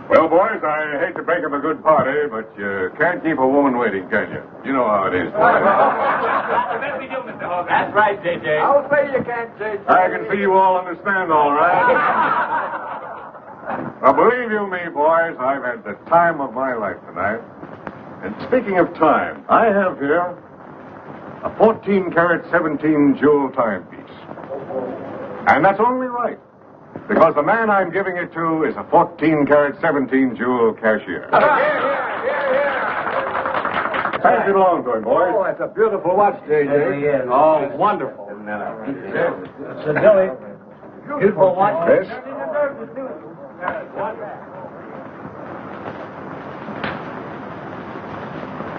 Well, boys, I hate to break up a good party, but you can't keep a woman waiting, can you? You know how it is. That's right, J.J. I'll say you can't, J.J. I can see you all understand, all right. Well, believe you me, boys, I've had the time of my life tonight. And speaking of time, I have here a 14-carat 17-jewel timepiece. And that's only right, because the man I'm giving it to is a 14-carat 17-jewel cashier. Pass it along to him, boys. Oh, that's a beautiful watch, J.J. Oh, wonderful. So, Billy, beautiful watch. Chris?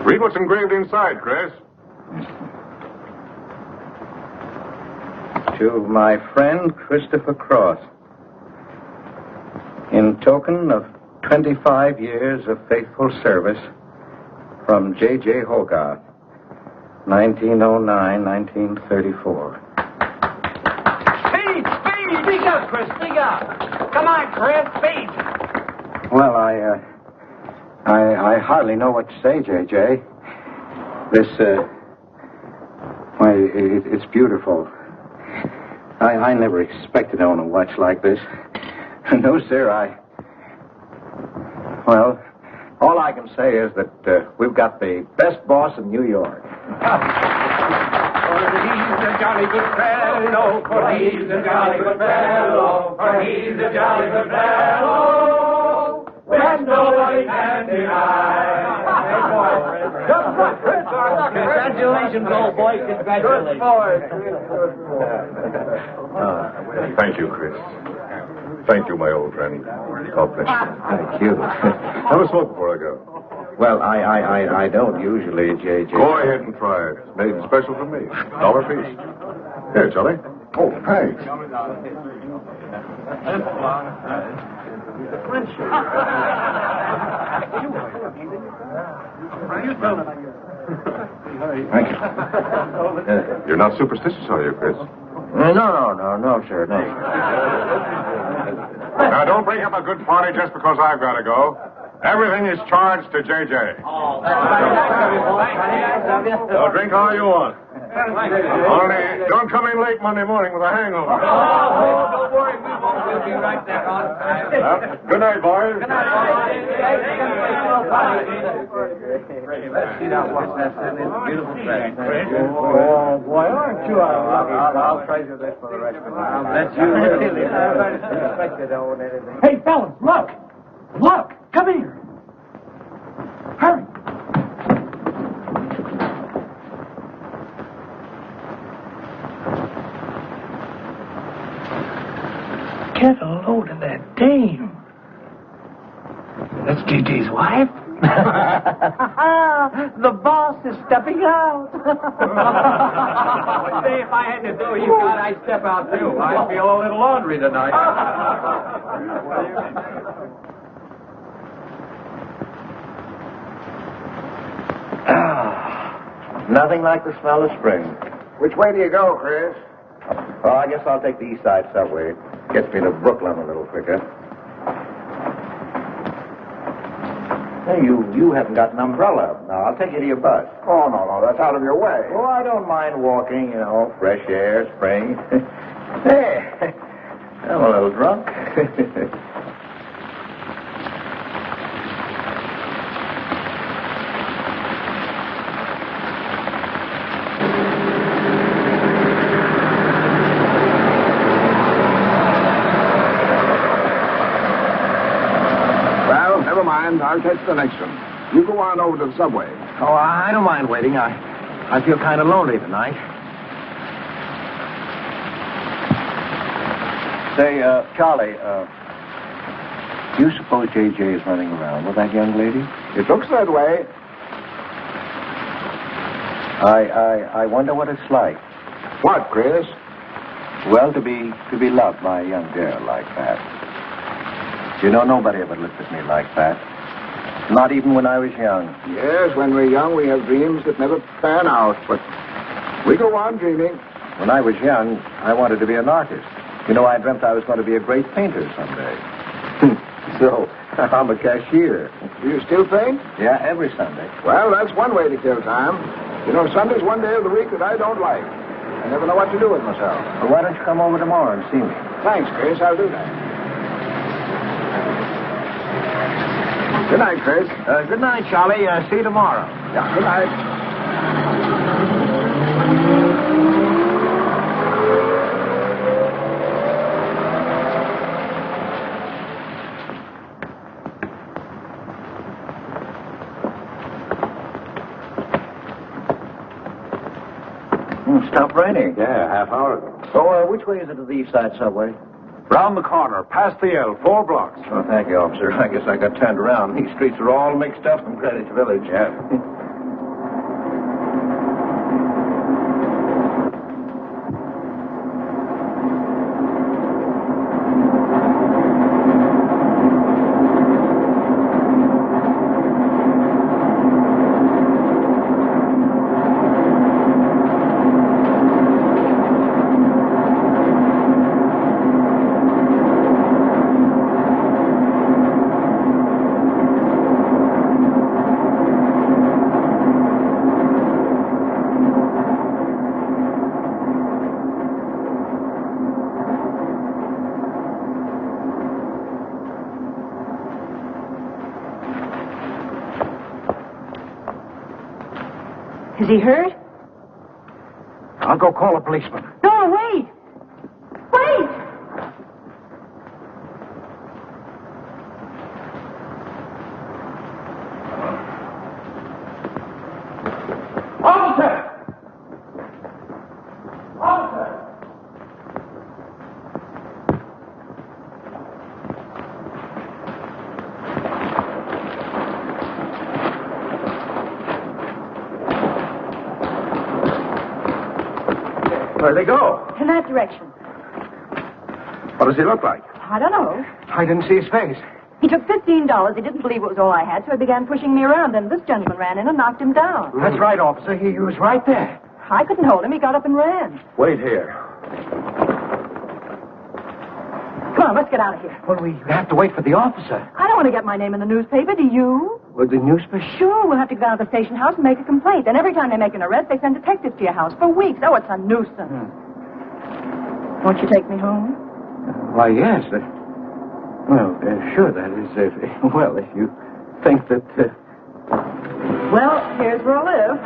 Read what's engraved inside, Chris. To my friend Christopher Cross, in token of 25 years of faithful service, from J.J. Hogarth, 1909-1934. Speed! Speak up, Chris, speak up! Come on, Chris, speed! Well, I hardly know what to say, J.J. This, it's beautiful. I never expected to own a watch like this. No, sir, Well, all I can say is that we've got the best boss in New York. For he's a jolly good fellow, for he's a jolly good fellow, for he's a jolly good fellow, when nobody can deny. Congratulations, old boy, congratulations. Thank you, Chris. Thank you, my old friend. God bless you. Thank you. Have a smoke before I go. Well, I don't usually, J.J. Go ahead and try it. It's made special for me. $1 piece. Here, Charlie. Oh, thanks. Thank you. You're not superstitious, are you, Chris? No, sir, no. Now, don't break up a good party just because I've got to go. Everything is charged to J.J. Oh, that's right. So drink all you want. Only don't come in late Monday morning with a hangover. Don't worry, we won't. We'll be right there on time. Well, good night, boys. Let's see now what's that beautiful dress. Oh, boy, aren't you a lucky I'll treasure this for the rest of my life. That's you really. Hey, fellas, look! Look! Come here! Hurry! Get a load of that dame. That's J.J.'s wife. The boss is stepping out. Say, if I had to do you got, I'd step out too. I feel a little laundry tonight. Nothing like the smell of spring. Which way do you go, Chris? Oh, I guess I'll take the East Side subway. Gets me to Brooklyn a little quicker. Hey, you haven't got an umbrella. Now, I'll take you to your bus. Oh, no, that's out of your way. Oh, I don't mind walking, fresh air, spring. Hey, I'm a little drunk. Never mind. I'll catch the next one. You go on over to the subway. Oh, I don't mind waiting. I feel kind of lonely tonight. Say, Charlie, do you suppose J.J. is running around with that young lady? It looks that way. I wonder what it's like. What, Chris? Well, to be loved by a young girl like that. You know, nobody ever looked at me like that. Not even when I was young. Yes, when we're young, we have dreams that never pan out, but we go on dreaming. When I was young, I wanted to be an artist. You know, I dreamt I was going to be a great painter someday. So, I'm a cashier. Do you still paint? Yeah, every Sunday. Well, that's one way to kill time. You know, Sunday's one day of the week that I don't like. I never know what to do with myself. Well, why don't you come over tomorrow and see me? Thanks, Chris. I'll do that. Good night, Chris. Good night, Charlie. See you tomorrow. Yeah, good night. Stopped raining. Yeah, half hour ago. So, which way is it to the East Side subway? Round the corner, past the L, 4 blocks. Oh, thank you, officer. I guess I got turned around. These streets are all mixed up in Greenwich Village. Yeah. Is he hurt? I'll go call a policeman. No, wait! Wait! Officer! Officer! Where'd they go? In that direction. What does he look like? I don't know. I didn't see his face. He took $15. He didn't believe it was all I had, so he began pushing me around, and this gentleman ran in and knocked him down. That's right, officer. He was right there. I couldn't hold him. He got up and ran. Wait here. Come Come on, let's get out of here. Well, we have to wait for the officer. I don't want to get my name in the newspaper, do you? With the newspaper? Sure, we'll have to go down to the station house and make a complaint. And every time they make an arrest, they send detectives to your house for weeks. Oh, it's a nuisance. Won't you take me home? Why, yes. Sure, that is, if you think that... Well, here's where I live.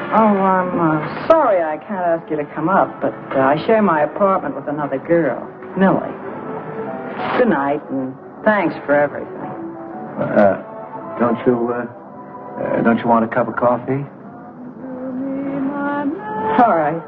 Oh, I'm sorry I can't ask you to come up, but I share my apartment with another girl, Millie. Good night, and thanks for everything. Don't you want a cup of coffee? All right.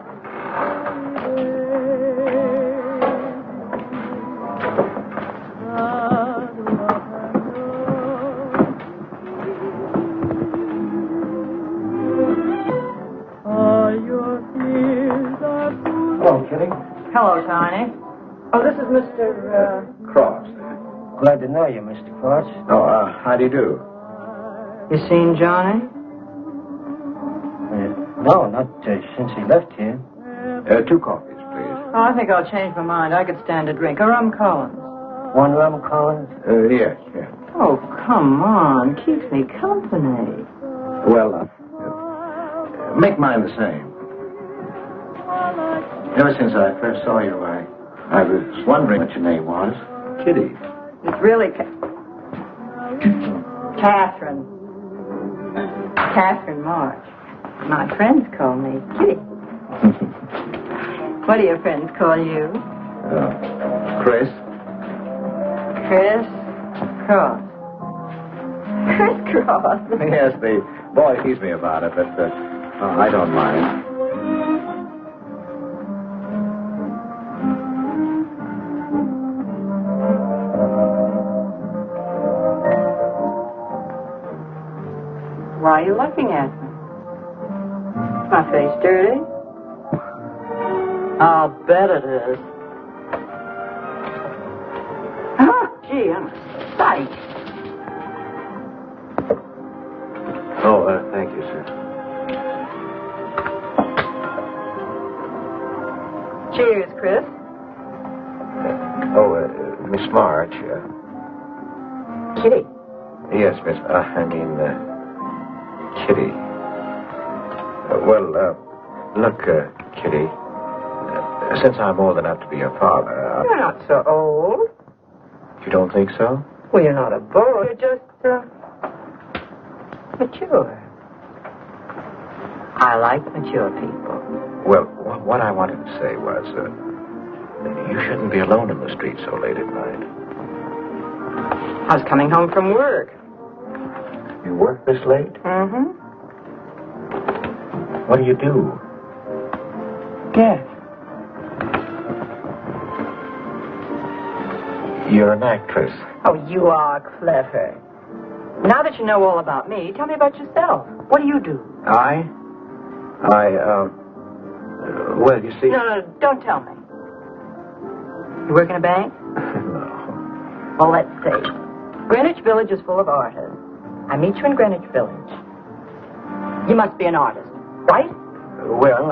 Hello, Kitty. Hello, Tiny. Oh, this is Mr. Cross. Glad to know you, Mr. Cross. Oh, how do you do? You seen Johnny? No, not since he left here. 2 coffees, please. Oh, I think I'll change my mind. I could stand a drink. A rum Collins. One rum, Collins? Yes. Oh, come on. Keeps me company. Well, make mine the same. Ever since I first saw you, I was wondering what your name was. Kitty. It's really Katherine. Katherine March. My friends call me Kitty. What do your friends call you? Chris. Chris Cross. Chris Cross. Yes, the boy teased me about it, but I don't mind. Why are you looking at me? Is my face dirty? I'll bet it is. Oh, gee, I'm a sight. Oh, thank you, sir. Cheers, Chris. Miss March. Kitty. Yes, Miss. Kitty. Look, Kitty. Since I'm old enough to be your father, You're not so old. you don't think so? Well, you're not a boy. You're just, mature. I like mature people. Well, what I wanted to say was, you shouldn't be alone in the street so late at night. I was coming home from work. You work this late? Mm-hmm. What do you do? Yes. You're an actress. Oh, you are clever. Now that you know all about me, tell me about yourself. What do you do? Well, you see... No, don't tell me. You work in a bank? No. Well, let's see. Greenwich Village is full of artists. I meet you in Greenwich Village. You must be an artist, right? Well,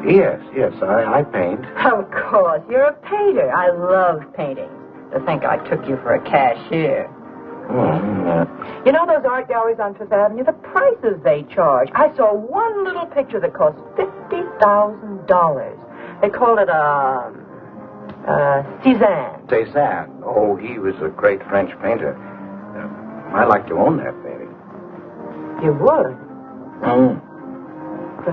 yes, I paint. Of course. You're a painter. I love painting. To think I took you for a cashier. You know those art galleries on Fifth Avenue? The prices they charge. I saw one little picture that cost $50,000. They called it Cézanne. Cézanne. Oh, he was a great French painter. I'd like to own that painting. You would? For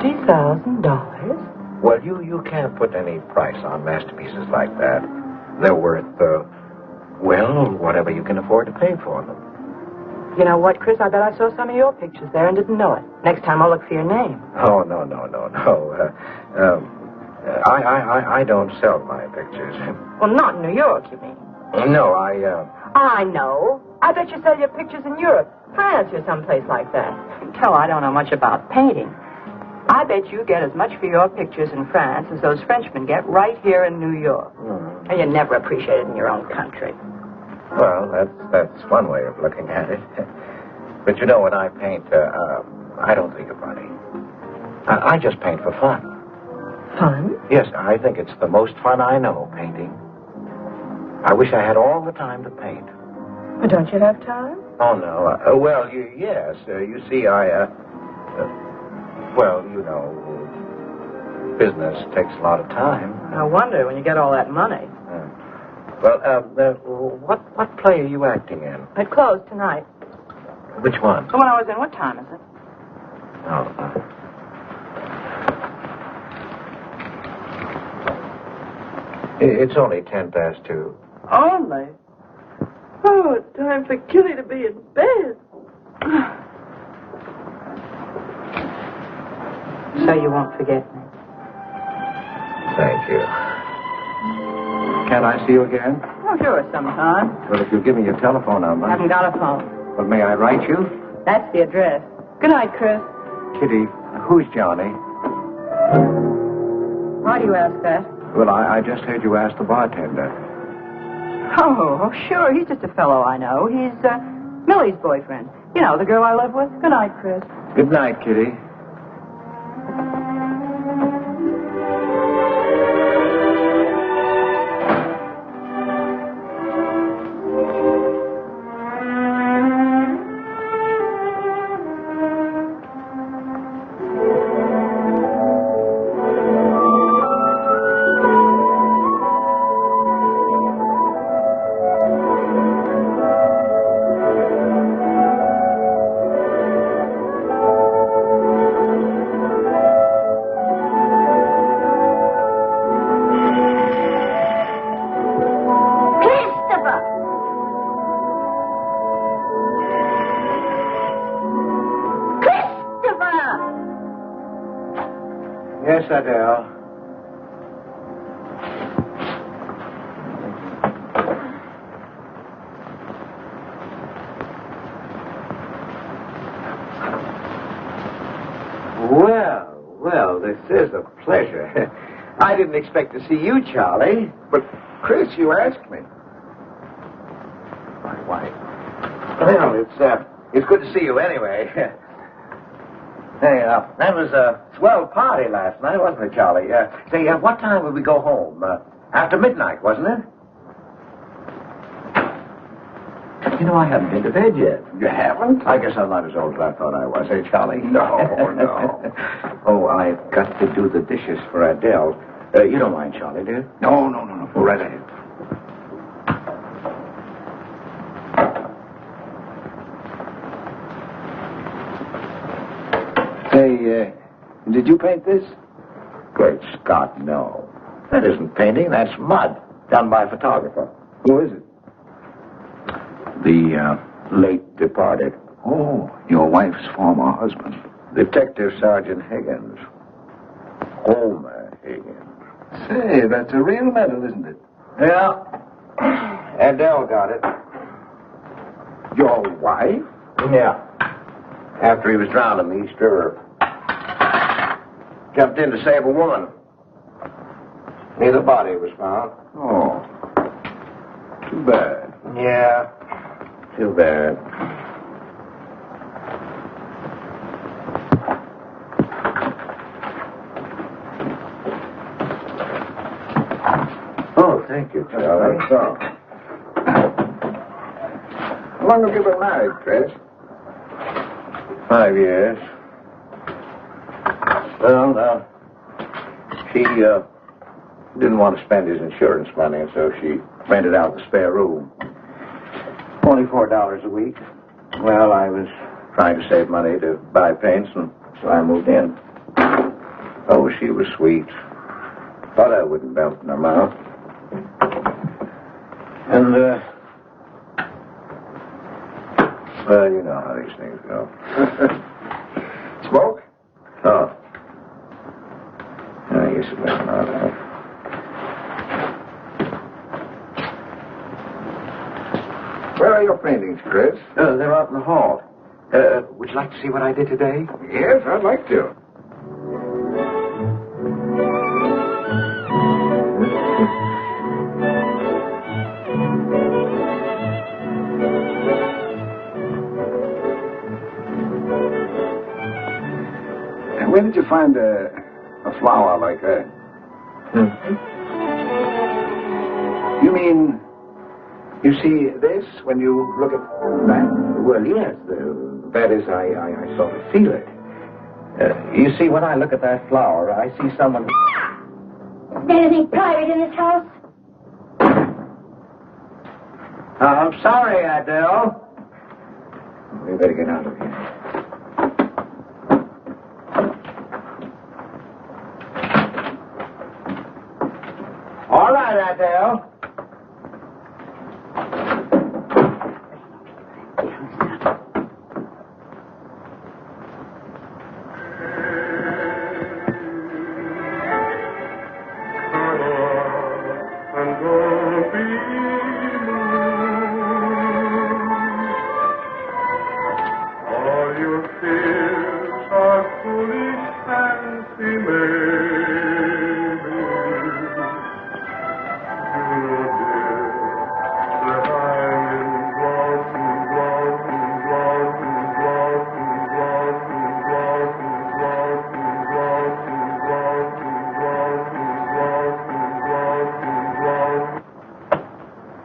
$50,000? Well, you can't put any price on masterpieces like that. They're worth, whatever you can afford to pay for them. You know what, Chris? I bet I saw some of your pictures there and didn't know it. Next time I'll look for your name. Oh, no. I don't sell my pictures. Well, not in New York, you mean? No, I know. I bet you sell your pictures in Europe, France, or someplace like that. Hell, I don't know much about painting. I bet you get as much for your pictures in France as those Frenchmen get right here in New York. And you never appreciate it in your own country. Well, that's one way of looking at it. But you know, when I paint, I don't think of money. I just paint for fun. Fun? Yes, I think it's the most fun I know, painting. I wish I had all the time to paint. But don't you have time? Oh, no. Well, yes. You see, well, you know, business takes a lot of time. No wonder when you get all that money. Well, what play are you acting in? It closed tonight. Which one? The one I was in. What time is it? Oh, it's only 2:10. Only? Oh, it's time for Kitty to be in bed. So you won't forget me? Thank you. Can I see you again? Oh, sure, sometime. Well, if you'll give me your telephone number. I haven't got a phone. Well, may I write you? That's the address. Good night, Chris. Kitty, who's Johnny? Why do you ask that? Well, I just heard you ask the bartender. Oh, sure. He's just a fellow I know. He's Millie's boyfriend. You know, the girl I live with. Good night, Chris. Good night, Kitty. Yes, Adele. Well, this is a pleasure. I didn't expect to see you, Charlie. But, Chris, you asked me. Why? Well, it's good to see you anyway. Hey, that was a swell party last night, wasn't it, Charlie? Say, what time would we go home? After midnight, wasn't it? You know, I haven't been to bed yet. You haven't? I guess I'm not as old as I thought I was, eh, Charlie? No. Oh, I've got to do the dishes for Adele. You don't mind, Charlie, do you? No. Go right ahead. Say, did you paint this? Great Scott, no. That isn't painting, that's mud. Done by a photographer. Who is it? The Late departed. Oh, your wife's former husband. Detective Sergeant Higgins. Homer Higgins. Say, that's a real medal, isn't it? Yeah. Adele got it. Your wife? Yeah. After he was drowned in the East River. Jumped in to save a woman. Neither body was found. Oh. Too bad. Yeah. Too bad. Oh, thank you, Charlie. So. How long have you been married, Chris? 5 years. Well, she didn't want to spend his insurance money, and so she rented out the spare room. $24 a week. Well, I was trying to save money to buy paints, and so I moved in. Oh, she was sweet. Thought I wouldn't melt in her mouth. And, well, you know how these things go. Smoke? Oh. I guess it was not. Where are your paintings, Chris? They're out in the hall. Would you like to see what I did today? Yes, I'd like to. Where did you find a flower like that? You mean, you see this when you look at that? Well, yes. That is, I sort of feel it. You see, when I look at that flower, I see someone... Is there anything private in this house? I'm sorry, Adele. We better get out of here. All right, Adele.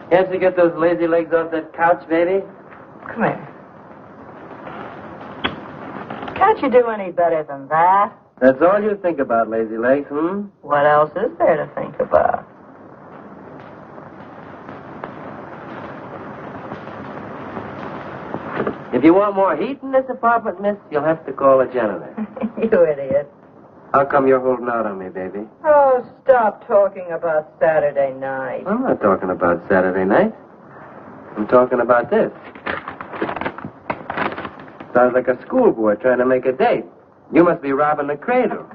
Can't you get those lazy legs off that couch, baby? Come here. Can't you do any better than that? That's all you think about, lazy legs, hmm? What else is there to think about? If you want more heat in this apartment, miss, you'll have to call a janitor. You idiot. How come you're holding out on me, baby? Oh, stop talking about Saturday night. I'm not talking about Saturday night. I'm talking about this. Sounds like a schoolboy trying to make a date. You must be robbing the cradle.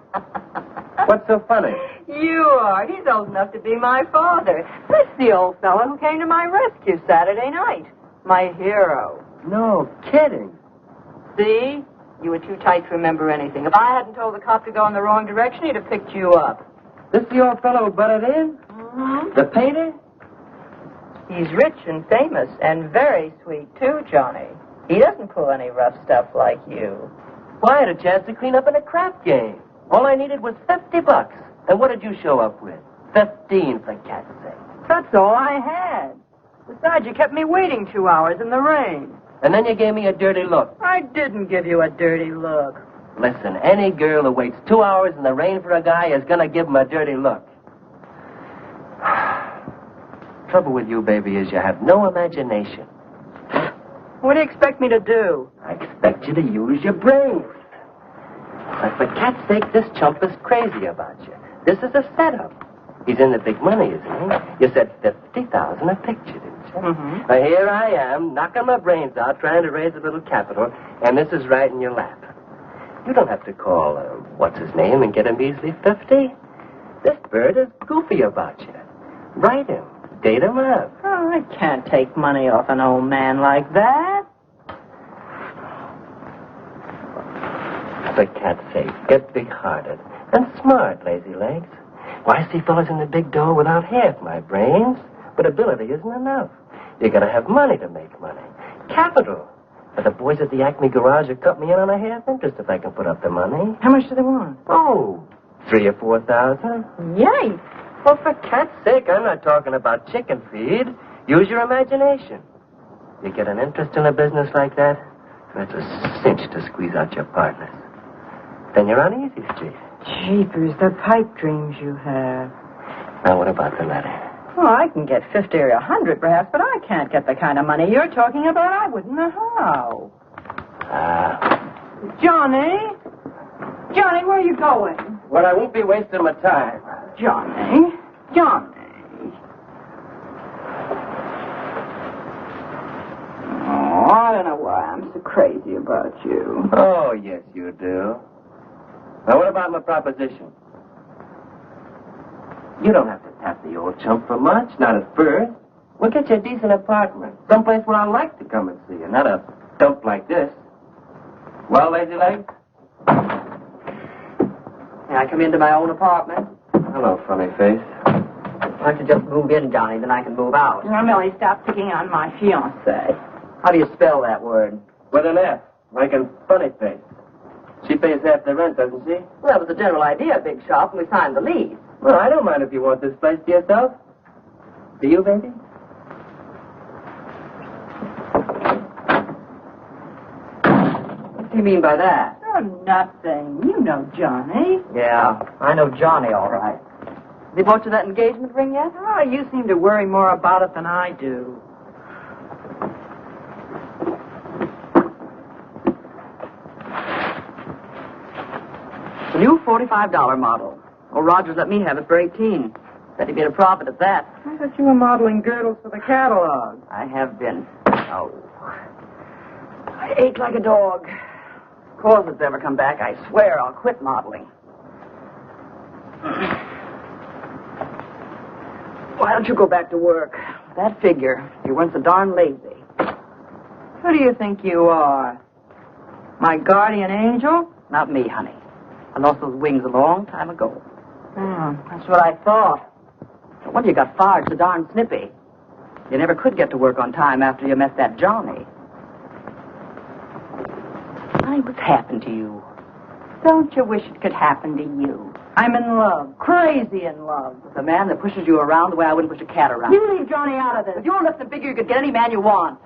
What's so funny? You are. He's old enough to be my father. That's the old fellow who came to my rescue Saturday night. My hero. No kidding. See? You were too tight to remember anything. If I hadn't told the cop to go in the wrong direction, he'd have picked you up. This the old fellow who butted in? Mm-hmm. The painter? He's rich and famous and very sweet, too, Johnny. He doesn't pull any rough stuff like you. Well, I had a chance to clean up in a crap game. All I needed was $50. And what did you show up with? 15, for cat's sake. That's all I had. Besides, you kept me waiting 2 hours in the rain. And then you gave me a dirty look. I didn't give you a dirty look. Listen, any girl who waits 2 hours in the rain for a guy is going to give him a dirty look. Trouble with you, baby, is you have no imagination. What do you expect me to do? I expect you to use your brains. But for cat's sake, this chump is crazy about you. This is a setup. He's in the big money, isn't he? You said $50,000 a picture, didn't you? Mm-hmm. Now, here I am, knocking my brains out, trying to raise a little capital, and this is right in your lap. You don't have to call, what's his name, and get him easily 50. This bird is goofy about you. Write him. Date him up. Oh, I can't take money off an old man like that. For cat's sake, get big-hearted and smart, lazy legs. Why, I see fellas in the big door without half my brains, but ability isn't enough. You gotta have money to make money. Capital. But the boys at the Acme garage have cut me in on a half interest if I can put up the money. How much do they want? Oh, 3,000 or 4,000. Yay! Well, for cat's sake, I'm not talking about chicken feed. Use your imagination. You get an interest in a business like that, that's a cinch to squeeze out your partners. Then you're on easy street. Jeepers, the pipe dreams you have. Now, what about the letter? Well, I can get 50 or 100 perhaps, but I can't get the kind of money you're talking about. I wouldn't know how. Johnny? Johnny, where are you going? Well, I won't be wasting my time. Johnny? Johnny? Oh, I don't know why I'm so crazy about you. Oh, yes, you do. Now, what about my proposition? You don't have to tap the old chump for much, not at first. We'll get you a decent apartment, someplace where I like to come and see you, not a dump like this. Well, lazy legs? May I come into my own apartment? Hello, funny face. Why don't you just move in, Johnny, then I can move out. Now, Millie, stop picking on my fiancée. How do you spell that word? With an F, like in funny face. She pays half the rent, doesn't she? Well, that was the general idea, Big Shop, when we signed the lease. Well, I don't mind if you want this place to yourself. Do you, baby? What do you mean by that? Oh, nothing. You know Johnny. Yeah, I know Johnny all right. Has he bought you that engagement ring yet? Oh, you seem to worry more about it than I do. The new $45 model. Oh, Rogers let me have it for $18. Said he made a profit at that. I thought you were modeling girdles for the catalog. I have been. Oh. I ache like a dog. If corsets ever come back, I swear I'll quit modeling. Why don't you go back to work? That figure, you weren't so darn lazy. Who do you think you are? My guardian angel? Not me, honey. I lost those wings a long time ago. That's what I thought. No wonder you got fired so darn snippy. You never could get to work on time after you met that Johnny. Honey, what's happened to you? Don't you wish it could happen to you? I'm in love, crazy in love, with a man that pushes you around the way I wouldn't push a cat around. You leave Johnny out of this. With your lips and figure, you could get any man you want.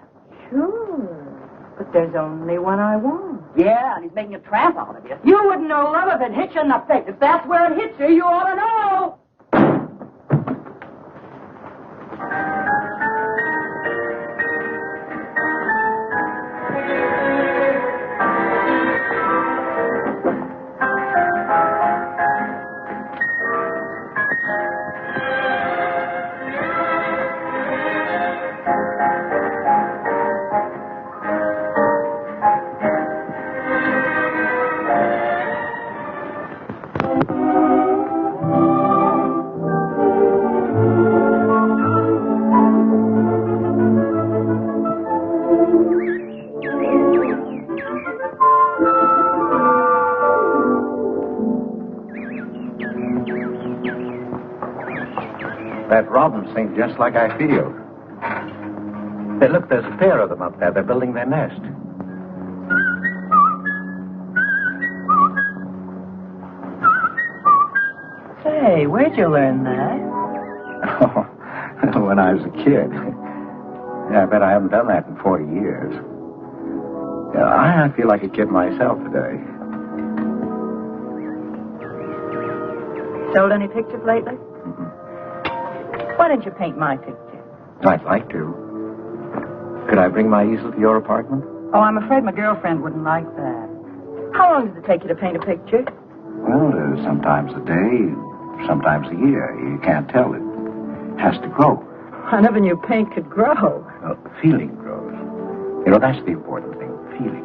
Sure, but there's only one I want. Yeah, and he's making a tramp out of you. You wouldn't know love if it hit you in the face. If that's where it hits you, you ought to know. That robin sings just like I feel. Hey, look, there's a pair of them up there. They're building their nest. Say, where'd you learn that? Oh, when I was a kid. Yeah, I bet I haven't done that in 40 years. Yeah, I feel like a kid myself today. Sold any pictures lately? Why didn't you paint my picture? I'd like to. Could I bring my easel to your apartment? Oh, I'm afraid my girlfriend wouldn't like that. How long does it take you to paint a picture? Well, sometimes a day, sometimes a year. You can't tell. It has to grow. I never knew paint could grow. Well, feeling grows. You know, that's the important thing, feeling.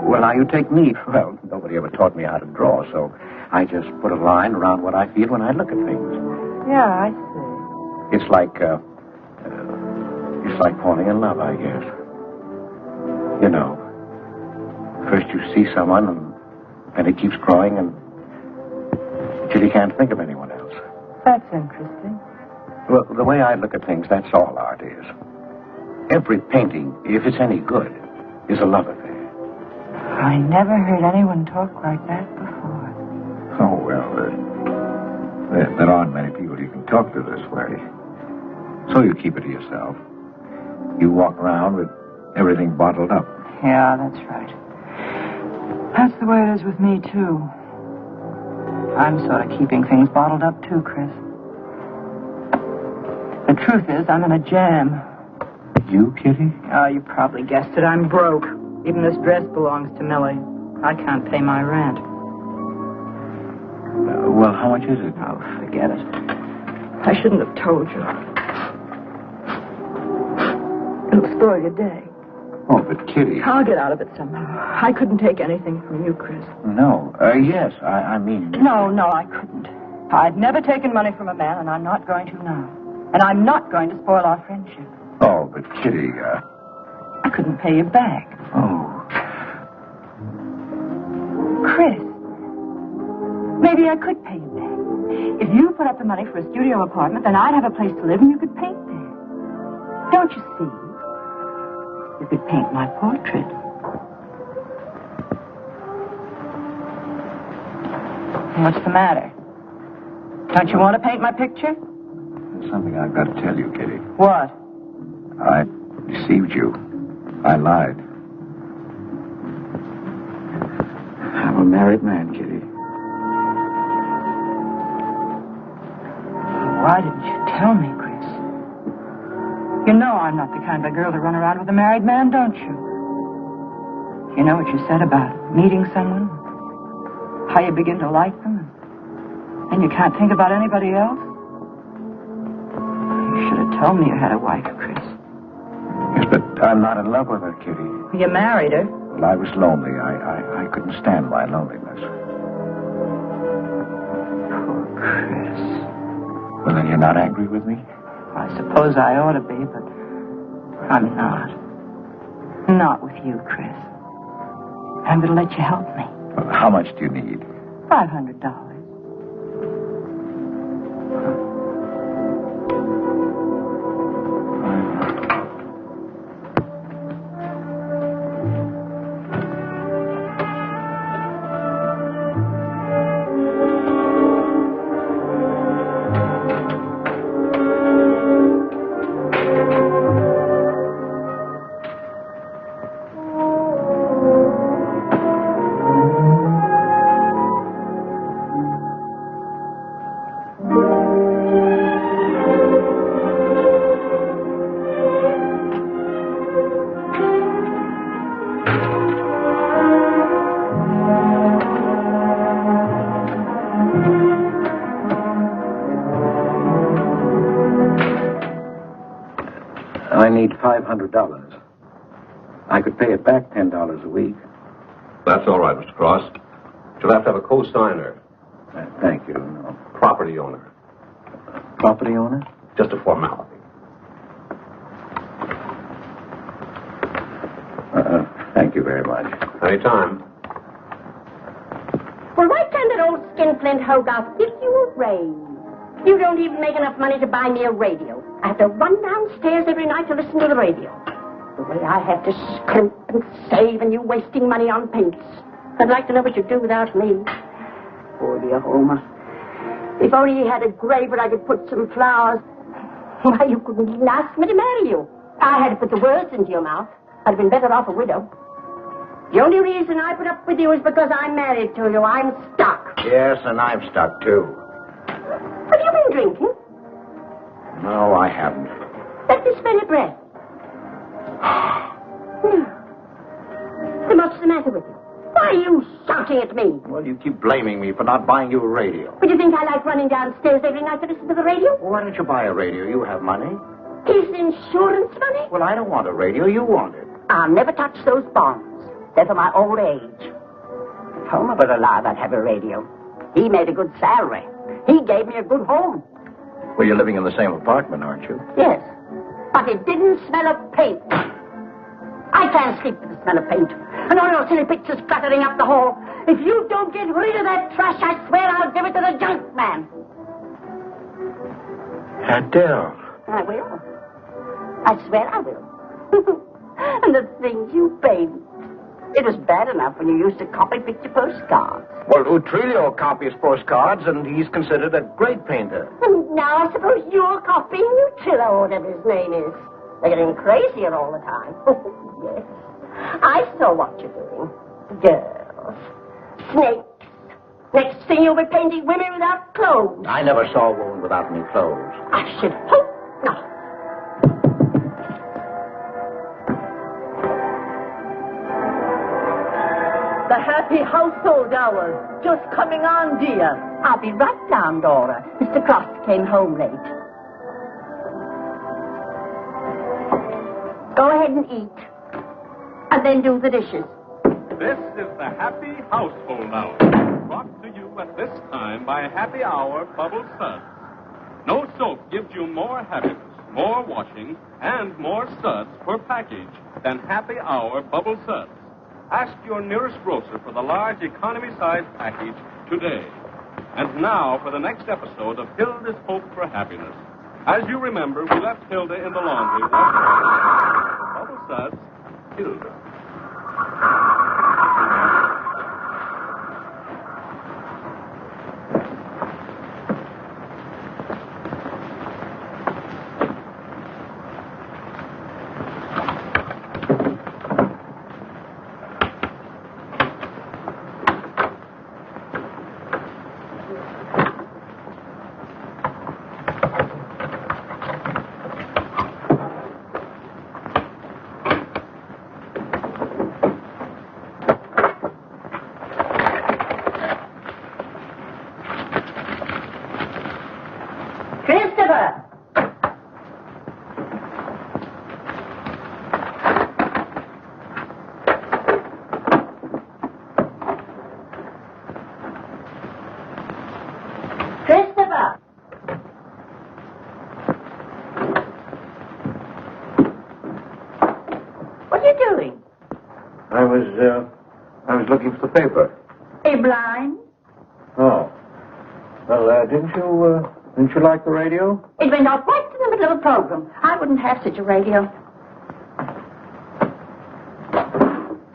Well, now you take me. Well, nobody ever taught me how to draw, so I just put a line around what I feel when I look at things. Yeah, I see. It's like falling in love, I guess. You know, first you see someone, and it keeps growing, until you can't think of anyone else. That's interesting. Well, the way I look at things, that's all art is. Every painting, if it's any good, is a love affair. I never heard anyone talk like that before. Oh, well, there aren't many people you can talk to this way. So you keep it to yourself. You walk around with everything bottled up. Yeah, that's right. That's the way it is with me, too. I'm sort of keeping things bottled up, too, Chris. The truth is, I'm in a jam. You, Kitty? Oh, you probably guessed it. I'm broke. Even this dress belongs to Millie. I can't pay my rent. Well, how much is it? Oh, forget it. I shouldn't have told you. It'll spoil your day. Oh, but Kitty... I'll get out of it somehow. I couldn't take anything from you, Chris. No. Yes, I mean... No, I couldn't. I've never taken money from a man, and I'm not going to now. And I'm not going to spoil our friendship. Oh, but Kitty, I couldn't pay you back. Oh. Chris, maybe I could pay you back. If you put up the money for a studio apartment, then I'd have a place to live and you could paint there. Don't you see? You could paint my portrait. What's the matter? Don't you want to paint my picture? There's something I've got to tell you, Kitty. What? I deceived you. I lied. I'm a married man, Kitty. Why didn't you tell me, Chris? You know I'm not the kind of a girl to run around with a married man, don't you? You know what you said about meeting someone? How you begin to like them? And you can't think about anybody else? You should have told me you had a wife, Chris. Yes, but I'm not in love with her, Kitty. You married her? Well, I was lonely. I couldn't stand my loneliness. Poor Chris. Well, then you're not angry with me? I suppose I ought to be, but I'm not. Not with you, Chris. I'm going to let you help me. Well, how much do you need? $500. I need $500. I could pay it back $10 a week. That's all right, Mr. Cross. You'll have to have a co-signer. Thank you. No. Property owner. Property owner? Just a formality. Thank you very much. Anytime. Well, why can't that old skinflint Hogarth give you a raise? You don't even make enough money to buy me a radio. I have to run downstairs every night to listen to the radio. The way I have to scrimp and save and you wasting money on paints. I'd like to know what you'd do without me. Poor dear Homer. If only he had a grave where I could put some flowers. Why, you couldn't even ask me to marry you. I had to put the words into your mouth. I'd have been better off a widow. The only reason I put up with you is because I'm married to you. I'm stuck. Yes, and I'm stuck, too. Have you been drinking? No, I haven't. Let me smell your breath. Then what's the matter with you? Why are you shouting at me? Well, you keep blaming me for not buying you a radio. But you think I like running downstairs every night to listen to the radio? Well, why don't you buy a radio? You have money. Is insurance money? Well, I don't want a radio. You want it. I'll never touch those bonds. They're for my old age. If Homer were alive, I'd have a radio. He made a good salary. He gave me a good home. Well, you're living in the same apartment, aren't you? Yes, but it didn't smell of paint. I can't sleep with the smell of paint. And all your silly pictures cluttering up the hall. If you don't get rid of that trash, I swear I'll give it to the junk man. Adele. I will. I swear I will. And the things you paint. It was bad enough when you used to copy picture postcards. Well, Utrillo copies postcards, and he's considered a great painter. And now I suppose you're copying Utrillo, or whatever his name is. They're getting crazier all the time. Yes. I saw what you're doing. Girls. Snakes. Next thing you'll be painting women without clothes. I never saw a woman without any clothes. I should hope not. The happy household hour. Just coming on, dear. I'll be right down, Dora. Mr. Cross came home late. Go ahead and eat. And then do the dishes. This is the Happy Household Hour, brought to you at this time by Happy Hour Bubble Suds. No soap gives you more happiness, more washing, and more suds per package than Happy Hour Bubble Suds. Ask your nearest grocer for the large economy-sized package today. And now for the next episode of Hilda's Hope for Happiness. As you remember, we left Hilda in the laundry. Bubble Suds, Hilda. What are you doing? I was looking for the paper. Are you blind? Oh. Well, didn't you like the radio? It went off right in the middle of a program. I wouldn't have such a radio.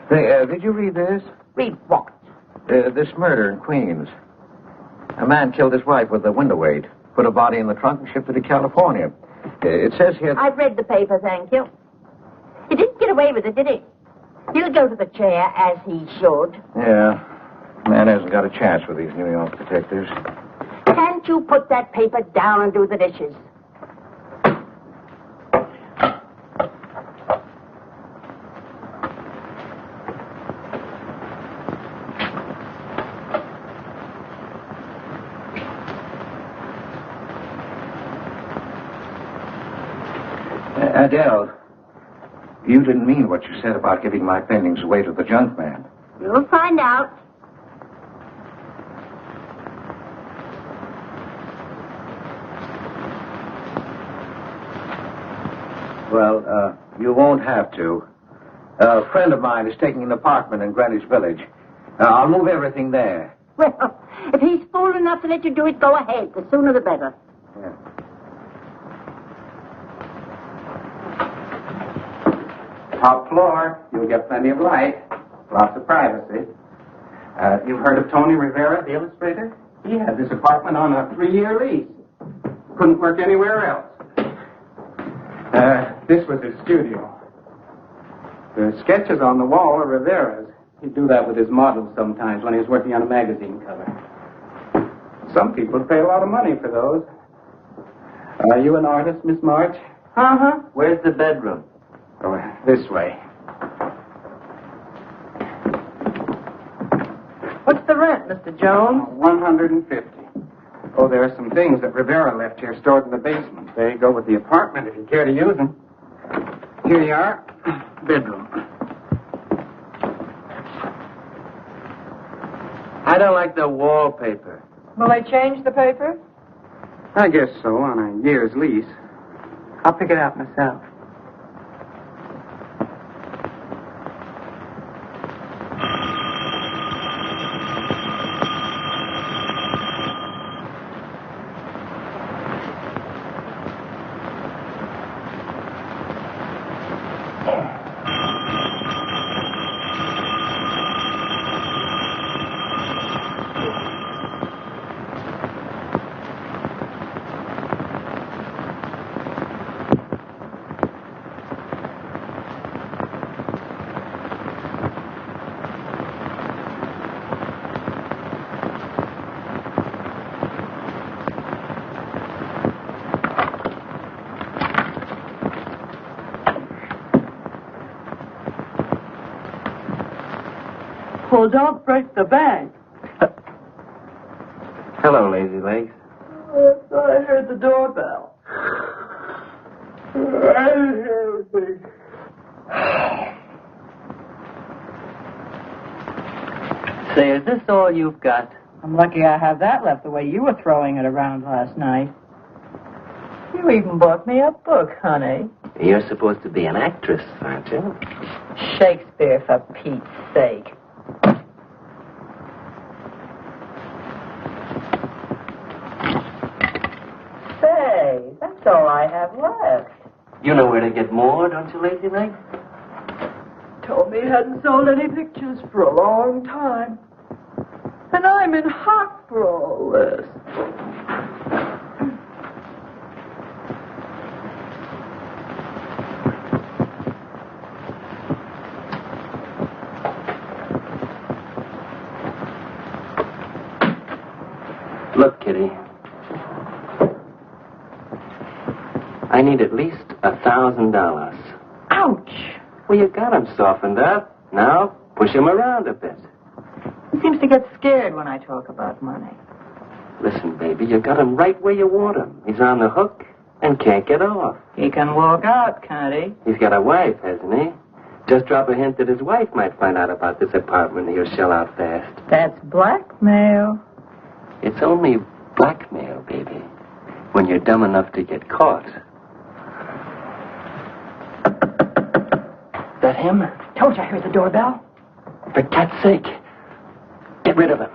Say, did you read this? Read what? This murder in Queens. A man killed his wife with a window weight, put a body in the trunk and shipped it to California. It says here... I've read the paper, thank you. He didn't get away with it, did he? He'll go to the chair, as he should. Yeah. Man hasn't got a chance with these New York detectives. Can't you put that paper down and do the dishes? Adele, you didn't mean what you said about giving my paintings away to the junk man. You'll find out. Well, you won't have to. A friend of mine is taking an apartment in Greenwich Village. I'll move everything there. Well, if he's fool enough to let you do it, go ahead. The sooner the better. Yeah. Top floor, you'll get plenty of light, lots of privacy. You've heard of Tony Rivera, the illustrator? He had this apartment on a 3-year lease. Couldn't work anywhere else. This was his studio. The sketches on the wall are Rivera's. He'd do that with his models sometimes when he was working on a magazine cover. Some people pay a lot of money for those. Are you an artist, Miss March? Uh-huh. Where's the bedroom? Oh, this way. What's the rent, Mr. Jones? $150. Oh, there are some things that Rivera left here stored in the basement. They go with the apartment if you care to use them. Here you are. Bedroom. I don't like the wallpaper. Will they change the paper? I guess so, on a year's lease. I'll pick it out myself. Well, don't break the bank. Hello, Lazy Legs. I thought I heard the doorbell. I didn't hear anything. Say, is this all you've got? I'm lucky I have that left the way you were throwing it around last night. You even bought me a book, honey. You're supposed to be an actress, aren't you? Shakespeare, for Pete's sake. Say, that's all I have left. You know where to get more, don't you, Lazy Legs? Told me he hadn't sold any pictures for a long time. And I'm in hock for all this. Look, Kitty. I need at least $1,000. Ouch! Well, you got him softened up. Now, push him around a bit. He seems to get scared when I talk about money. Listen, baby, you got him right where you want him. He's on the hook and can't get off. He can walk out, can't he? He's got a wife, hasn't he? Just drop a hint that his wife might find out about this apartment and he'll shell out fast. That's blackmail. It's only blackmail, baby, when you're dumb enough to get caught. That him? Told you I heard the doorbell. For cat's sake, get rid of him.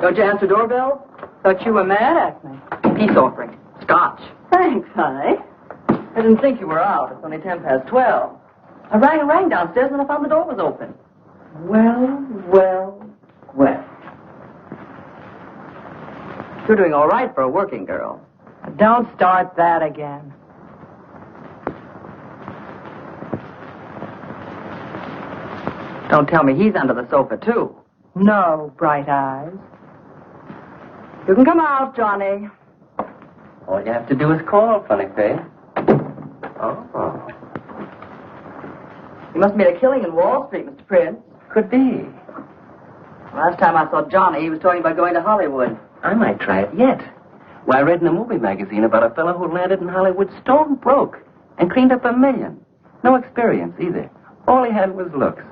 Don't you answer doorbell? Thought you were mad at me. Peace offering. Scotch. Thanks, honey. I didn't think you were out. It's only 12:10. I rang downstairs and I found the door was open. Well. You're doing all right for a working girl. Don't start that again. Don't tell me he's under the sofa, too. No, bright eyes. You can come out, Johnny. All you have to do is call, funny face. Oh. You must have made a killing in Wall Street, Mr. Prince. Could be. Last time I saw Johnny, he was talking about going to Hollywood. I might try it yet. Well, I read in a movie magazine about a fellow who landed in Hollywood stone broke and cleaned up $1 million. No experience either. All he had was looks.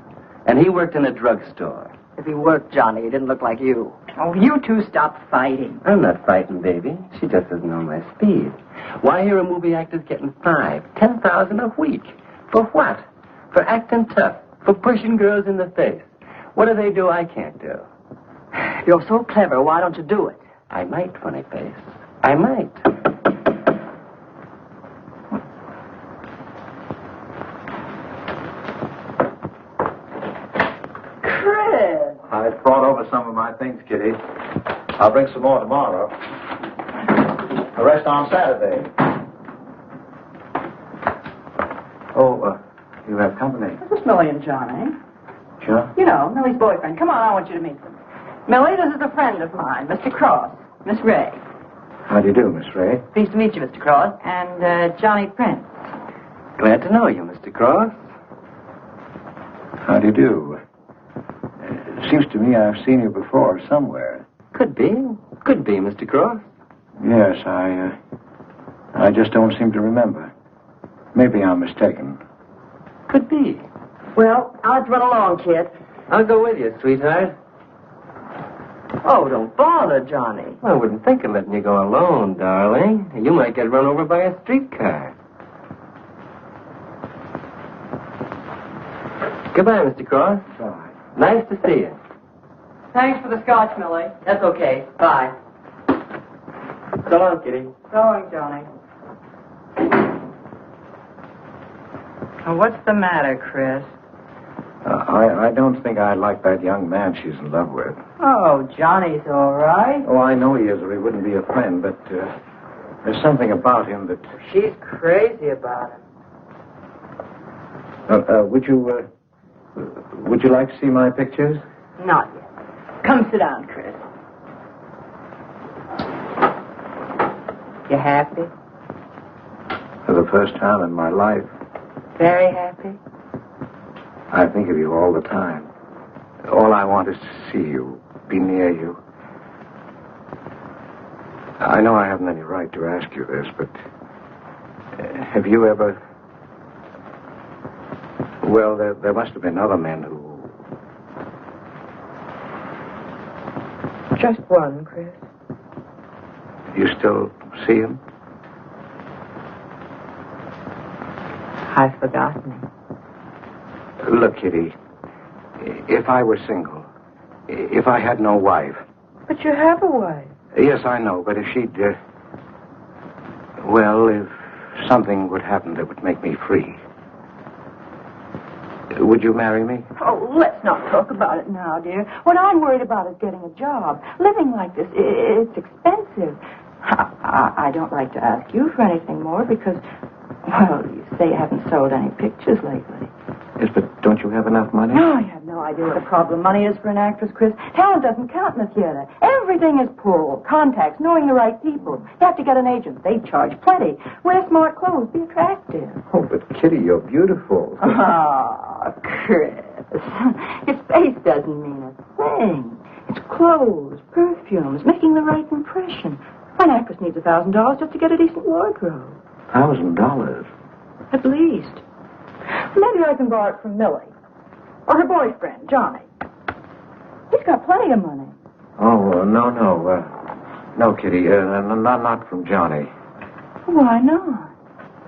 And he worked in a drugstore. If he worked, Johnny, he didn't look like you. Oh, you two stop fighting. I'm not fighting, baby. She just doesn't know my speed. Why, here a movie actor's getting $5,000-$10,000 a week. For what? For acting tough. For pushing girls in the face. What do they do I can't do? If you're so clever, why don't you do it? I might, funny face. I might. Chris! I brought over some of my things, Kitty. I'll bring some more tomorrow. The rest on Saturday. Oh, you have company. This is Millie and Johnny. Sure. You know, Millie's boyfriend. Come on, I want you to meet them. Millie, this is a friend of mine, Mr. Cross. Miss Ray. How do you do, Miss Ray? Pleased to meet you, Mr. Cross. And Johnny Prince. Glad to know you, Mr. Cross. How do you do? It seems to me I've seen you before somewhere. Could be. Could be, Mr. Cross. Yes, I just don't seem to remember. Maybe I'm mistaken. Could be. Well, I'll have to run along, kid. I'll go with you, sweetheart. Oh, don't bother, Johnny. Well, I wouldn't think of letting you go alone, darling. You might get run over by a streetcar. Goodbye, Mr. Cross. Bye. Nice to see you. Thanks for the scotch, Millie. That's okay. Bye. So long, Kitty. So long, Johnny. Oh, what's the matter, Chris? I don't think I like that young man she's in love with. Oh, Johnny's all right. Oh, I know he is, or he wouldn't be a friend, but there's something about him that... She's crazy about him. Would you like to see my pictures? Not yet. Come sit down, Chris. You happy? For the first time in my life. Very happy? I think of you all the time. All I want is to see you, be near you. I know I haven't any right to ask you this, but have you ever... Well, there must have been other men who... Just one, Chris. You still see him? I've forgotten him. Look, Kitty, if I were single, if I had no wife... But you have a wife. Yes, I know, but if she'd... well, if something would happen that would make me free... Would you marry me? Oh, let's not talk about it now, dear. What I'm worried about is getting a job. Living like this, it's expensive. I don't like to ask you for anything more because, well, you say you haven't sold any pictures lately. Yes, but don't you have enough money? No, I have no idea what a problem money is for an actress, Chris. Talent doesn't count in the theater. Everything is pull, contacts, knowing the right people. You have to get an agent. They charge plenty. Wear smart clothes. Be attractive. Oh, but Kitty, you're beautiful. Oh, Chris. Your face doesn't mean a thing. It's clothes, perfumes, making the right impression. An actress needs $1,000 just to get a decent wardrobe. $1,000? At least. Maybe I can borrow it from Millie. Or her boyfriend, Johnny. He's got plenty of money. Oh, no. No, Kitty, not from Johnny. Why not?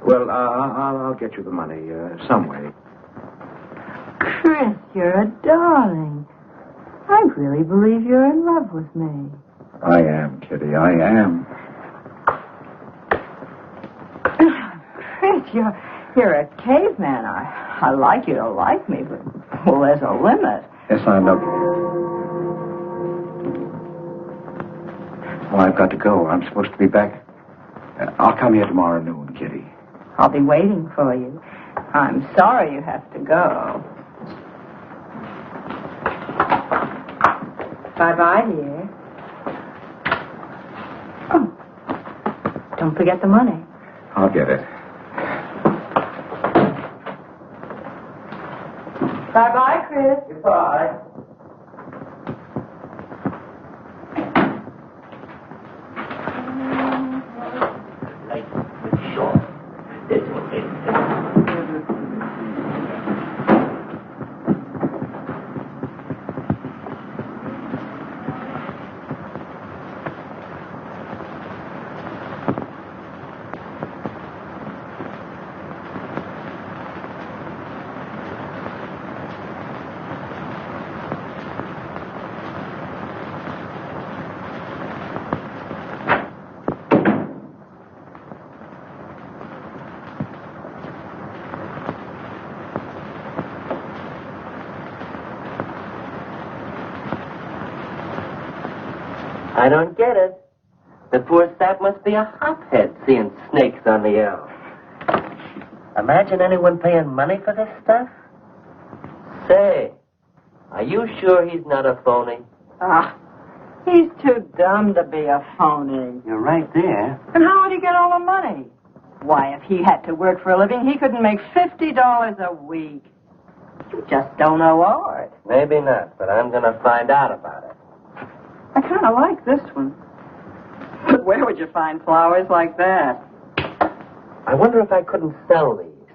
Well, I'll get you the money some way. Chris, you're a darling. I really believe you're in love with me. I am, Kitty, I am. Chris, you're a caveman. I like you to like me, but, well, there's a limit. Yes, I know. Well, I've got to go. I'm supposed to be back. I'll come here tomorrow noon, Kitty. I'll be waiting for you. I'm sorry you have to go. Bye-bye, dear. Oh, don't forget the money. I'll get it. Bye-bye, Chris. Goodbye. I don't get it. The poor sap must be a hophead seeing snakes on the L. Imagine anyone paying money for this stuff. Say, are you sure he's not a phony? Ah, he's too dumb to be a phony. You're right there. And how would he get all the money? Why, if he had to work for a living, he couldn't make $50 a week. You just don't know art. Maybe not, but I'm going to find out about it. I kind of like this one. But where would you find flowers like that? I wonder if I couldn't sell these.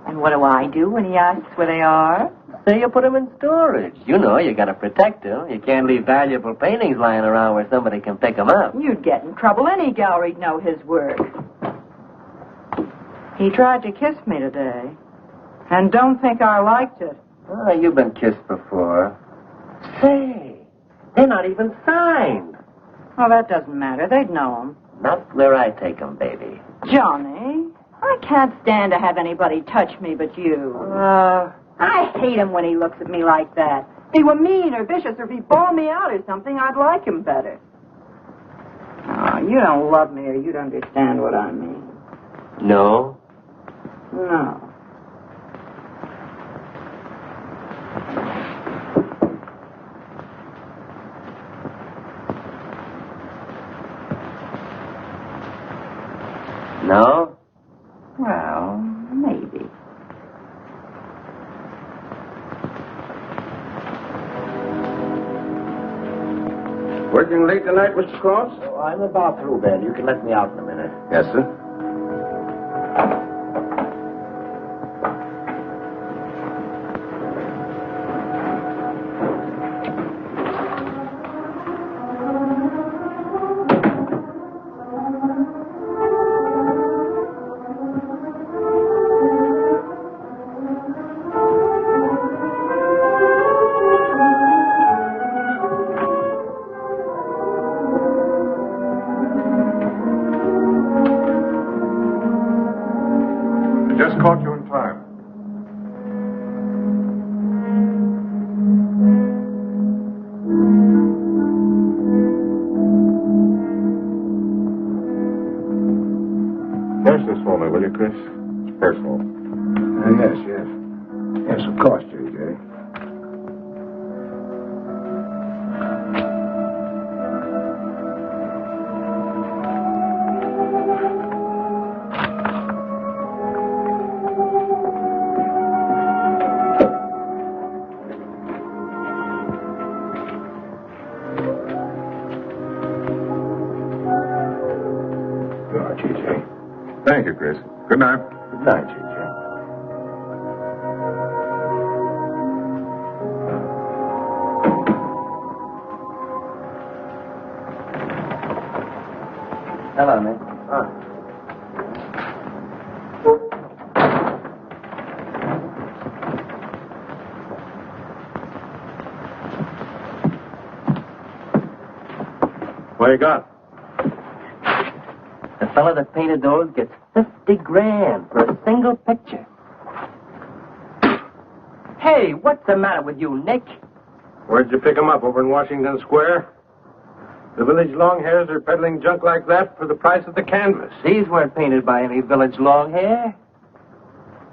And what do I do when he asks where they are? Say you put them in storage. You know, you got to protect them. You can't leave valuable paintings lying around where somebody can pick them up. You'd get in trouble. Any gallery'd know his work. He tried to kiss me today. And don't think I liked it. Oh, you've been kissed before. Say, they're not even signed. Oh, that doesn't matter. They'd know him. Not where I take them, baby. Johnny, I can't stand to have anybody touch me but you. I hate him when he looks at me like that. If he were mean or vicious or if he bawled me out or something, I'd like him better. Oh, you don't love me or you'd understand what I mean. No? No. No? Well, maybe. Working late tonight, Mr. Cross? Oh, I'm about through, Ben. You can let me out in a minute. Yes, sir. Just caught you in time. Finish this for me, will you, Chris? It's personal. Yes. Yes, of course, J.J. Chris. Good night. Good night, Chienne. Hello, Nick. What you got? The fella that painted those gets $50,000 for a single picture. Hey, what's the matter with you, Nick? Where'd you pick 'em up? Over in Washington Square? The village longhairs are peddling junk like that for the price of the canvas. These weren't painted by any village longhair.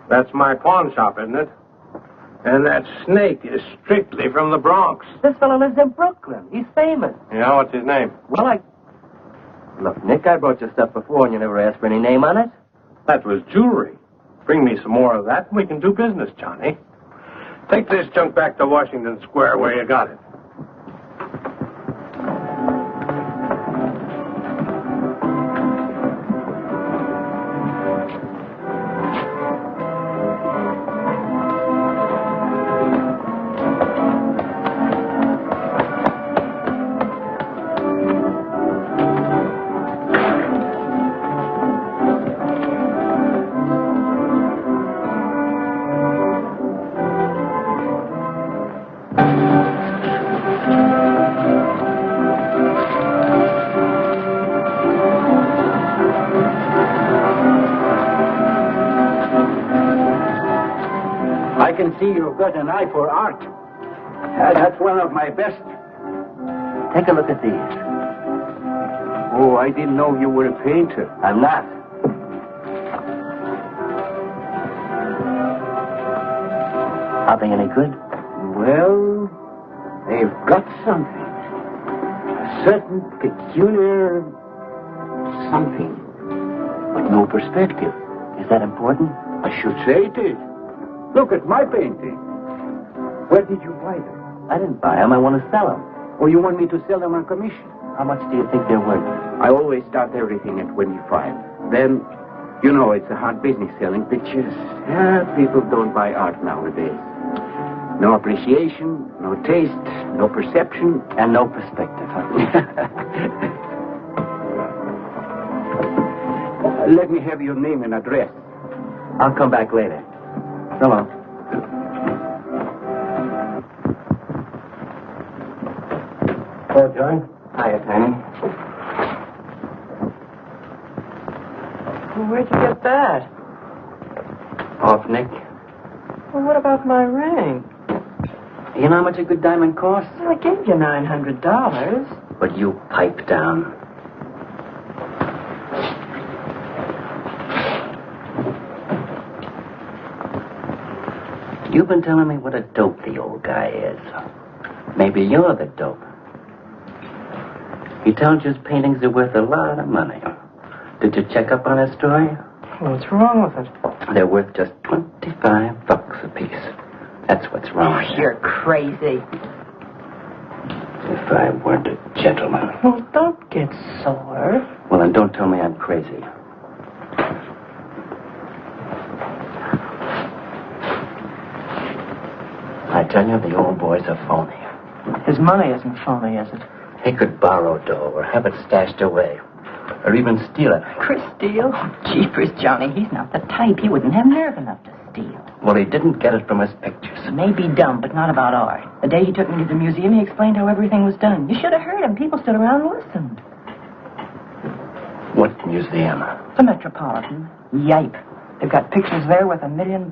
That's my pawn shop, isn't it? And that snake is strictly from the Bronx. This fella lives in Brooklyn. He's famous. Yeah, what's his name? Well, Look, Nick, I brought you stuff before and you never asked for any name on it. That was jewelry. Bring me some more of that and we can do business, Johnny. Take this junk back to Washington Square where you got it. I can see you've got an eye for art. That's one of my best. Take a look at these. Oh, I didn't know you were a painter. I'm not. Are they any good? Well, they've got something. A certain peculiar something. But no perspective. Is that important? I should say it is. Look at my painting. Where did you buy them? I didn't buy them. I want to sell them. Or you want me to sell them on commission? How much do you think they're worth? I always start everything at 25. Then, you know, it's a hard business selling pictures. People don't buy art nowadays. No appreciation, no taste, no perception, and no perspective. Let me have your name and address. I'll come back later. So long. Oh, John. Hiya, Tiny. Well, where'd you get that? Off, Nick. Well, what about my ring? You know how much a good diamond costs? Well, I gave you $900. But you pipe down. You've been telling me what a dope the old guy is. Maybe you're the dope. He tells you his paintings are worth a lot of money. Did you check up on his story? What's wrong with it? They're worth just $25 a piece. That's what's wrong. Oh, you're crazy. If I weren't a gentleman. Well, don't get sore. Well, then don't tell me I'm crazy. I tell you, the old boy's a phony. His money isn't phony, is it? He could borrow dough or have it stashed away. Or even steal it. Chris steal? Jeepers, Johnny, he's not the type. He wouldn't have nerve enough to steal. Well, he didn't get it from his pictures. He may be dumb, but not about art. The day he took me to the museum, he explained how everything was done. You should have heard him. People stood around and listened. What museum? The Metropolitan. Yipe. They've got pictures there worth $1 million.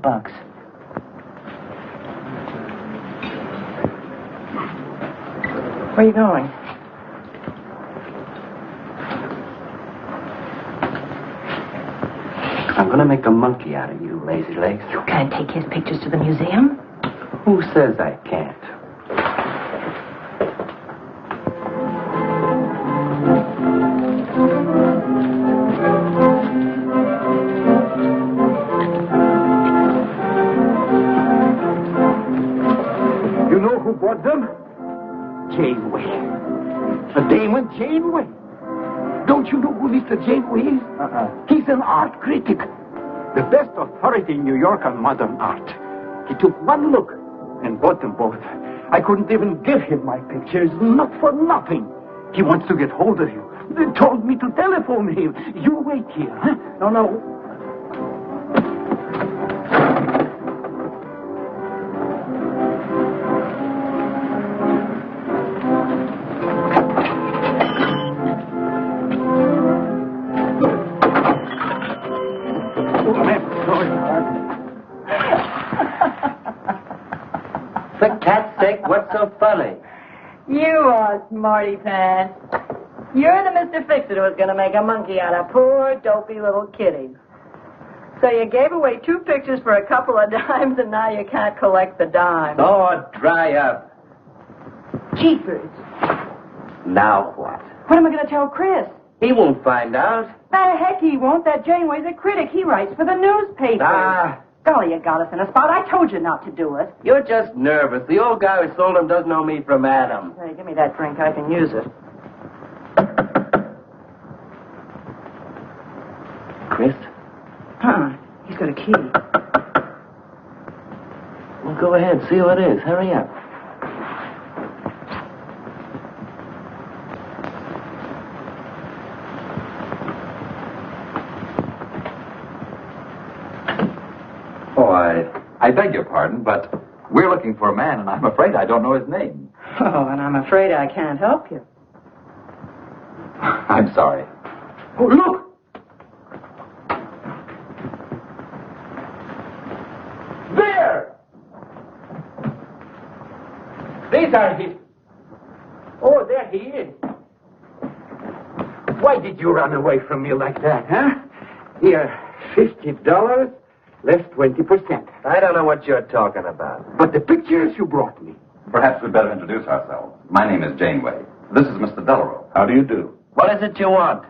Where are you going? I'm going to make a monkey out of you, lazy legs. You can't take his pictures to the museum. Who says I can't? You know who bought them? Janeway. A dame with Janeway. Don't Don't you know who Mr. Janeway is? He's an art critic. The best authority in New York on modern art. He took one look and bought them both. I couldn't even give him my pictures, not for nothing. He wants to get hold of you. They told me to telephone him. You wait here, huh? No. For cat's sake, what's so funny? You are smarty pants. You're the Mr. Fix-It who was going to make a monkey out of poor, dopey little kitties. So you gave away 2 pictures for a couple of dimes, and now you can't collect the dimes. Oh, dry up. Jeepers. Now what? What am I going to tell Chris? He won't find out. The heck he won't. That Janeway's a critic. He writes for the newspaper. Ah. Golly, you got us in a spot. I told you not to do it. You're just nervous. The old guy who sold him doesn't know me from Adam. Hey, give me that drink. I can use it. Chris? Huh. He's got a key. Well, go ahead. See who it is. Hurry up. Oh, I beg your pardon, but we're looking for a man, and I'm afraid I don't know his name. Oh, and I'm afraid I can't help you. I'm sorry. Oh, look! There! These are his... Oh, there he is. Why did you run away from me like that, huh? Here, $50, less 20%. I don't know what you're talking about. But the pictures you brought me. Perhaps we'd better introduce ourselves. My name is Janeway. This is Mr. Delarue. How do you do? What is it you want?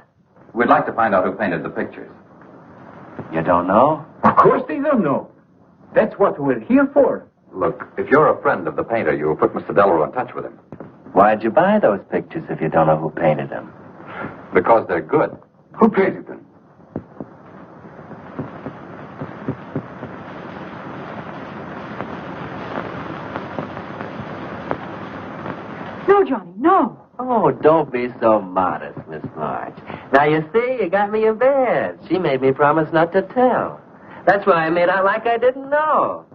We'd like to find out who painted the pictures. You don't know? Of course they don't know. That's what we're here for. Look, if you're a friend of the painter, you'll put Mr. Delarue in touch with him. Why'd you buy those pictures if you don't know who painted them? Because they're good. Who painted them? No, Johnny, no. Oh, don't be so modest, Miss March. Now, you see, you got me in bed. She made me promise not to tell. That's why I made out like I didn't know.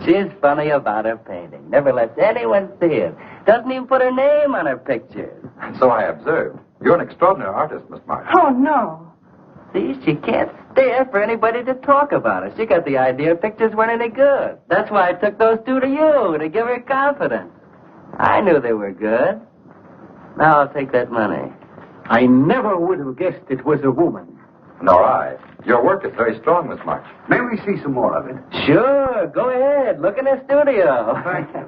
She's funny about her painting. Never lets anyone see it. Doesn't even put her name on her pictures. So I observed. You're an extraordinary artist, Miss March. Oh, no. See, she can't stand for anybody to talk about her. She got the idea her pictures weren't any good. That's why I took those 2 to you, to give her confidence. I knew they were good. Now I'll take that money. I never would have guessed it was a woman. Nor I. Your work is very strong, Miss March. May we see some more of it? Sure, go ahead. Look in the studio. Thank you.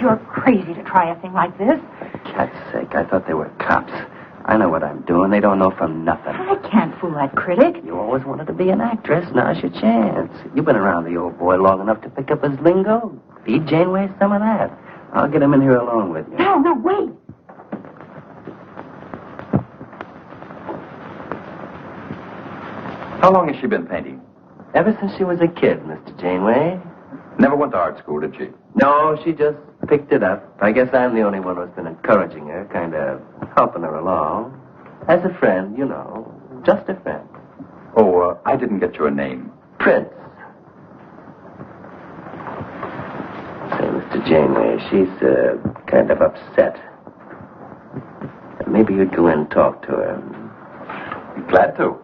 You're crazy to try a thing like this. Cat's sake, I thought they were cops. I know what I'm doing. They don't know from nothing. I can't fool that critic. You always wanted to be an actress. Now's your chance. You've been around the old boy long enough to pick up his lingo. Feed Janeway some of that. I'll get him in here alone with you. No, wait. How long has she been painting? Ever since she was a kid, Mr. Janeway. Never went to art school, did she? No, she just picked it up. I guess I'm the only one who's been encouraging her, kind of helping her along. As a friend, you know. Just a friend. Oh, I didn't get your name. Prince. Say, Mr. Janeway, she's kind of upset. Maybe you'd go in and talk to her. Be glad to.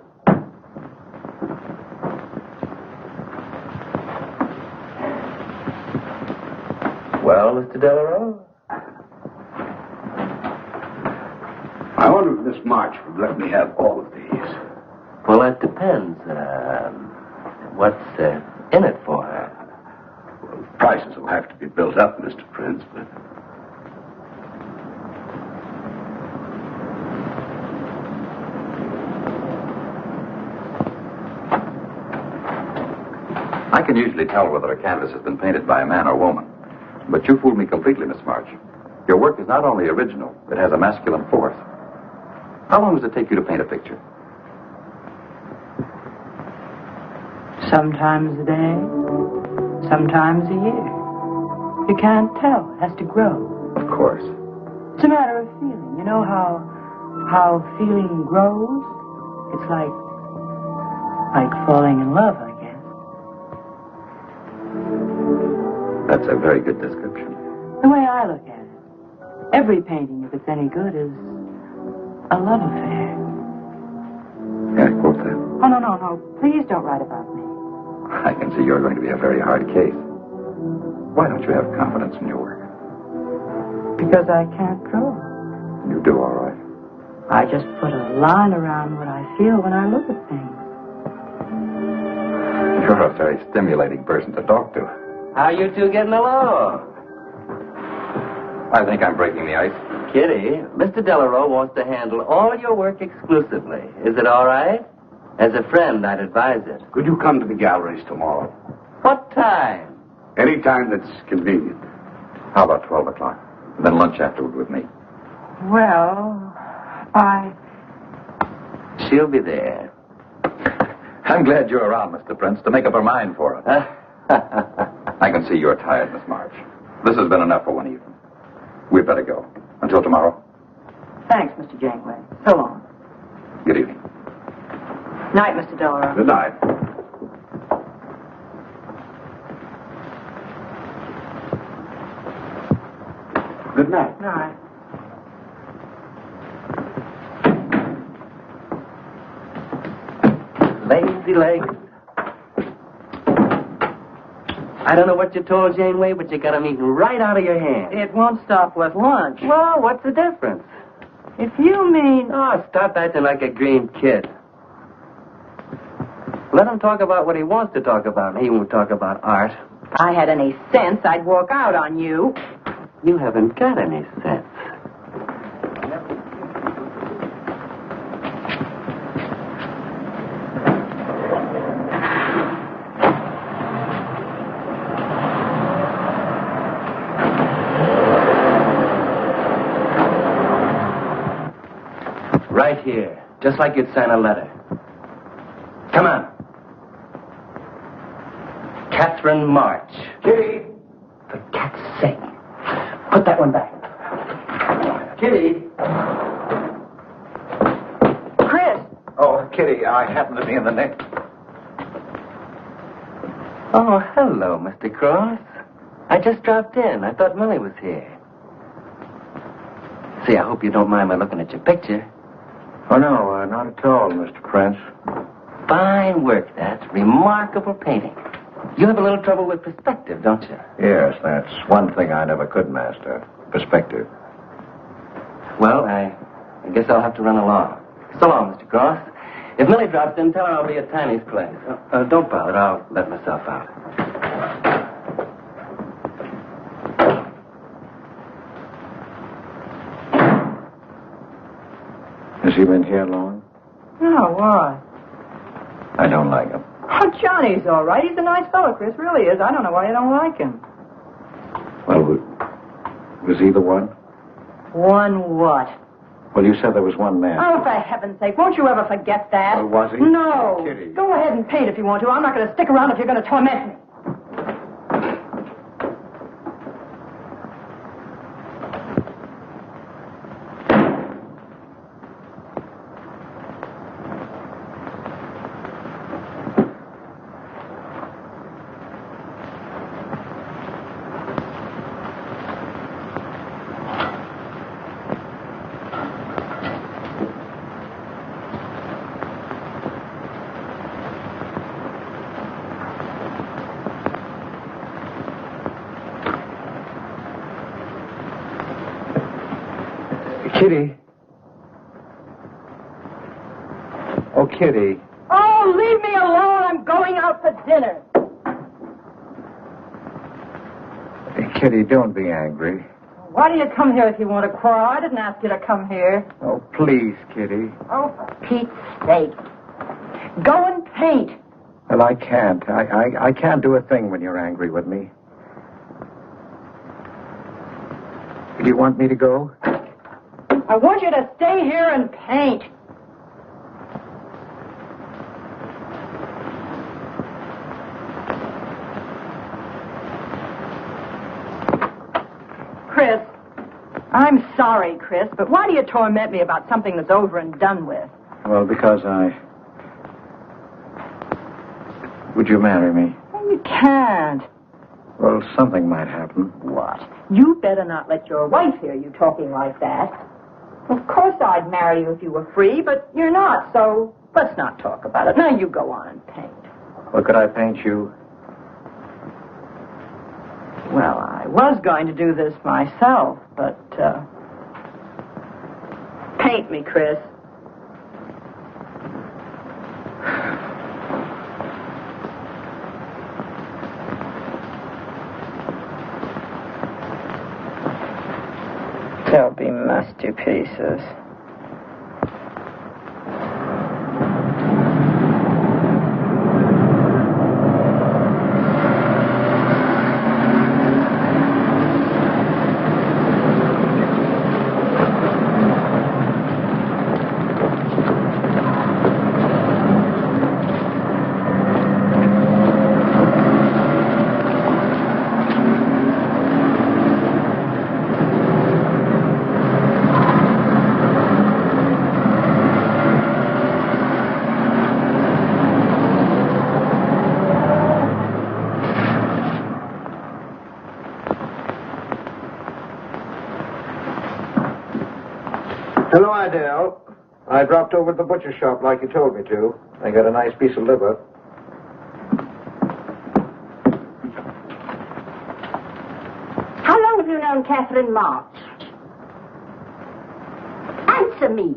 Well, Mr. Delarue? I wonder if Miss March would let me have all of these. Well, that depends. What's in it for her? Well, prices will have to be built up, Mr. Prince, but... I can usually tell whether a canvas has been painted by a man or woman. But you fooled me completely, Miss March. Your work is not only original, it has a masculine force. How long does it take you to paint a picture? Sometimes a day, sometimes a year. You can't tell. It has to grow. Of course. It's a matter of feeling. You know how feeling grows? It's like falling in love, I guess. That's a very good description. The way I look at it, every painting, if it's any good, is a love affair. Yeah, quote that. Oh, no. Please don't write about me. I can see you're going to be a very hard case. Why don't you have confidence in your work? Because I can't draw. You do all right. I just put a line around what I feel when I look at things. You're a very stimulating person to talk to. How you two getting along? I think I'm breaking the ice. Kitty, Mr. Delarue wants to handle all your work exclusively. Is it all right? As a friend, I'd advise it. Could you come to the galleries tomorrow? What time? Any time that's convenient. How about 12 o'clock? Then lunch afterward with me. Well, She'll be there. I'm glad you're around, Mr. Prince, to make up her mind for it. I can see you're tired, Miss March. This has been enough for one evening. We'd better go. Until tomorrow. Thanks, Mr. Janeway. So long. Good evening. Night, Mr. Delarue. Good night. Good night. Night. Lazy legs. I don't know what you told Janeway, but you got him eating right out of your hand. It won't stop with lunch. Well, what's the difference? If you mean... Oh, stop acting like a green kid. Let him talk about what he wants to talk about. He won't talk about art. If I had any sense, I'd walk out on you. You haven't got any sense. Right here, just like you'd sign a letter. Come on. Katherine March. Kitty! For cat's sake. Put that one back. Kitty. Chris! Oh, Kitty, I happen to be in the next. Oh, hello, Mr. Cross. I just dropped in. I thought Millie was here. See, I hope you don't mind my looking at your picture. Oh, no, not at all, Mr. Prince. Fine work, that. Remarkable painting. You have a little trouble with perspective, don't you? Yes, that's one thing I never could master. Perspective. Well, I guess I'll have to run along. So long, Mr. Cross. If Millie drops in, tell her I'll be at Tiny's place. Don't bother. I'll let myself out. Has he been here long? No, why? I don't like him. Oh, Johnny's all right. He's a nice fellow, Chris. Really is. I don't know why you don't like him. Well, was he the one? One what? Well, you said there was one man. Oh, for heaven's sake, won't you ever forget that? Well, was he? No. Kitty. Go ahead and paint if you want to. I'm not going to stick around if you're going to torment me. Kitty. Oh, Kitty. Oh, leave me alone. I'm going out for dinner. Hey, Kitty, don't be angry. Why do you come here if you want to quarrel? I didn't ask you to come here. Oh, please, Kitty. Oh, for Pete's sake. Go and paint. Well, I can't. I can't do a thing when you're angry with me. Do you want me to go? I want you to stay here and paint. Chris, I'm sorry, Chris, but why do you torment me about something that's over and done with? Well, because Would you marry me? Well, you can't. Well, something might happen. What? You better not let your wife hear you talking like that. Of course I'd marry you if you were free, but you're not, so let's not talk about it. Now you go on and paint. Well, could I paint you? Well, I was going to do this myself, but, paint me, Chris. They'll be masterpieces. Hello, Idell. I dropped over to the butcher shop like you told me to. I got a nice piece of liver. How long have you known Katherine March? Answer me.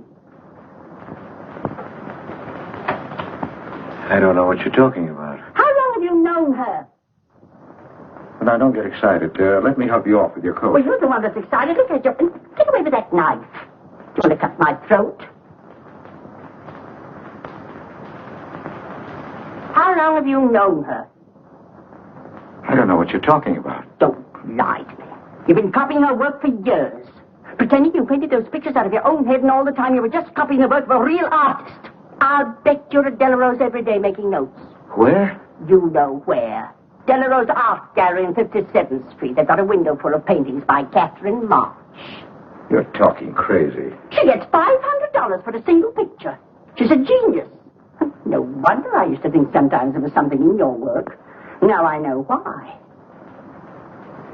I don't know what you're talking about. How long have you known her? But now, don't get excited. Let me help you off with your coat. Well, you're the one that's excited. Look at you. Take away with that knife. Do you want to cut my throat? How long have you known her? I don't know what you're talking about. Don't lie to me. You've been copying her work for years. Pretending you painted those pictures out of your own head, and all the time you were just copying the work of a real artist. I'll bet you're at Delarose every day making notes. Where? You know where. Delarose Art Gallery on 57th Street. They've got a window full of paintings by Katherine March. You're talking crazy. She gets $500 for a single picture. She's a genius. No wonder I used to think sometimes there was something in your work. Now I know why.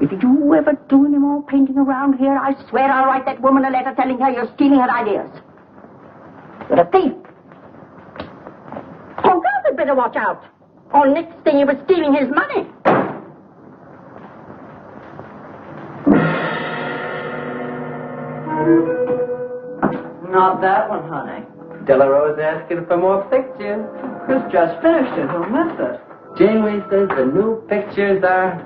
If you ever do any more painting around here, I swear I'll write that woman a letter telling her you're stealing her ideas. You're a thief. Oh, God, had better watch out. Or next thing you were stealing his money. Not that one, honey. Delarose asking for more pictures. Chris just finished it. He'll miss it. Janeway says the new pictures are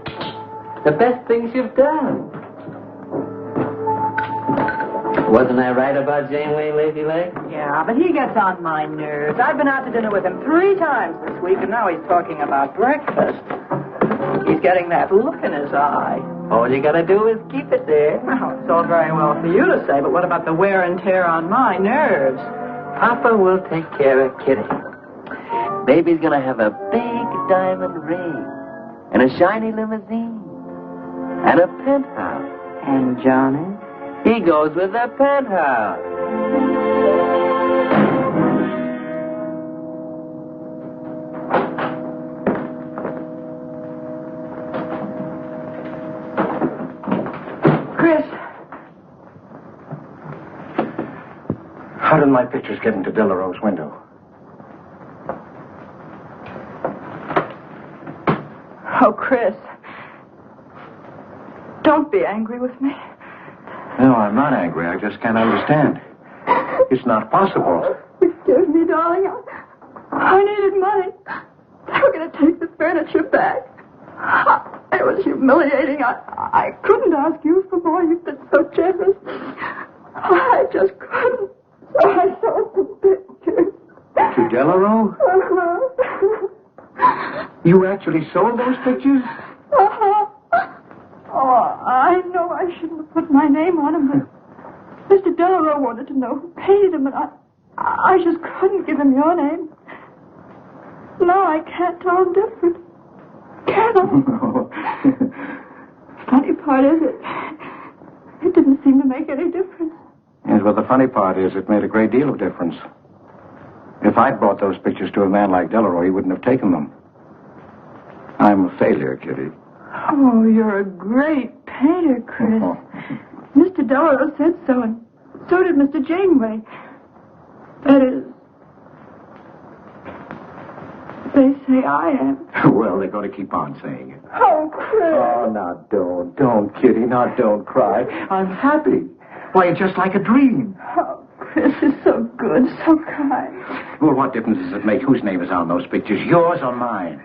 the best things you've done. Wasn't I right about Janeway, Lazy Leg? Yeah, but he gets on my nerves. I've been out to dinner with him 3 times this week, and now he's talking about breakfast. He's getting that look in his eye. All you gotta do is keep it there. Well, it's all very well for you to say, but what about the wear and tear on my nerves? Papa will take care of Kitty. Baby's gonna have a big diamond ring, and a shiny limousine, and a penthouse. And Johnny? He goes with the penthouse. Chris. How did my pictures get into Delarose's window? Oh, Chris. Don't be angry with me. No, I'm not angry. I just can't understand. It's not possible. Forgive me, darling. I needed money. They were going to take the furniture back. It was humiliating. I couldn't ask you for more. You've been so generous. I just couldn't. So I sold the pictures. To Delarose? You actually sold those pictures? Oh, I know I shouldn't have put my name on them, but Mr. Duryea wanted to know who painted them, and I just couldn't give him your name. Now I can't tell them different. Can I? No. Funny part is it didn't seem to make any difference. Yes, well, the funny part is it made a great deal of difference. If I'd brought those pictures to a man like Duryea, he wouldn't have taken them. I'm a failure, Kitty. Oh, you're a great painter, Chris. Mr. Duryea said so, and so did Mr. Janeway. That is, they say I am. Well, they're going to keep on saying it. Oh, Chris. Oh, now don't, Kitty. Now don't cry. I'm happy. Why, it's just like a dream. Oh, Chris is so good, so kind. Well, what difference does it make whose name is on those pictures, yours or mine?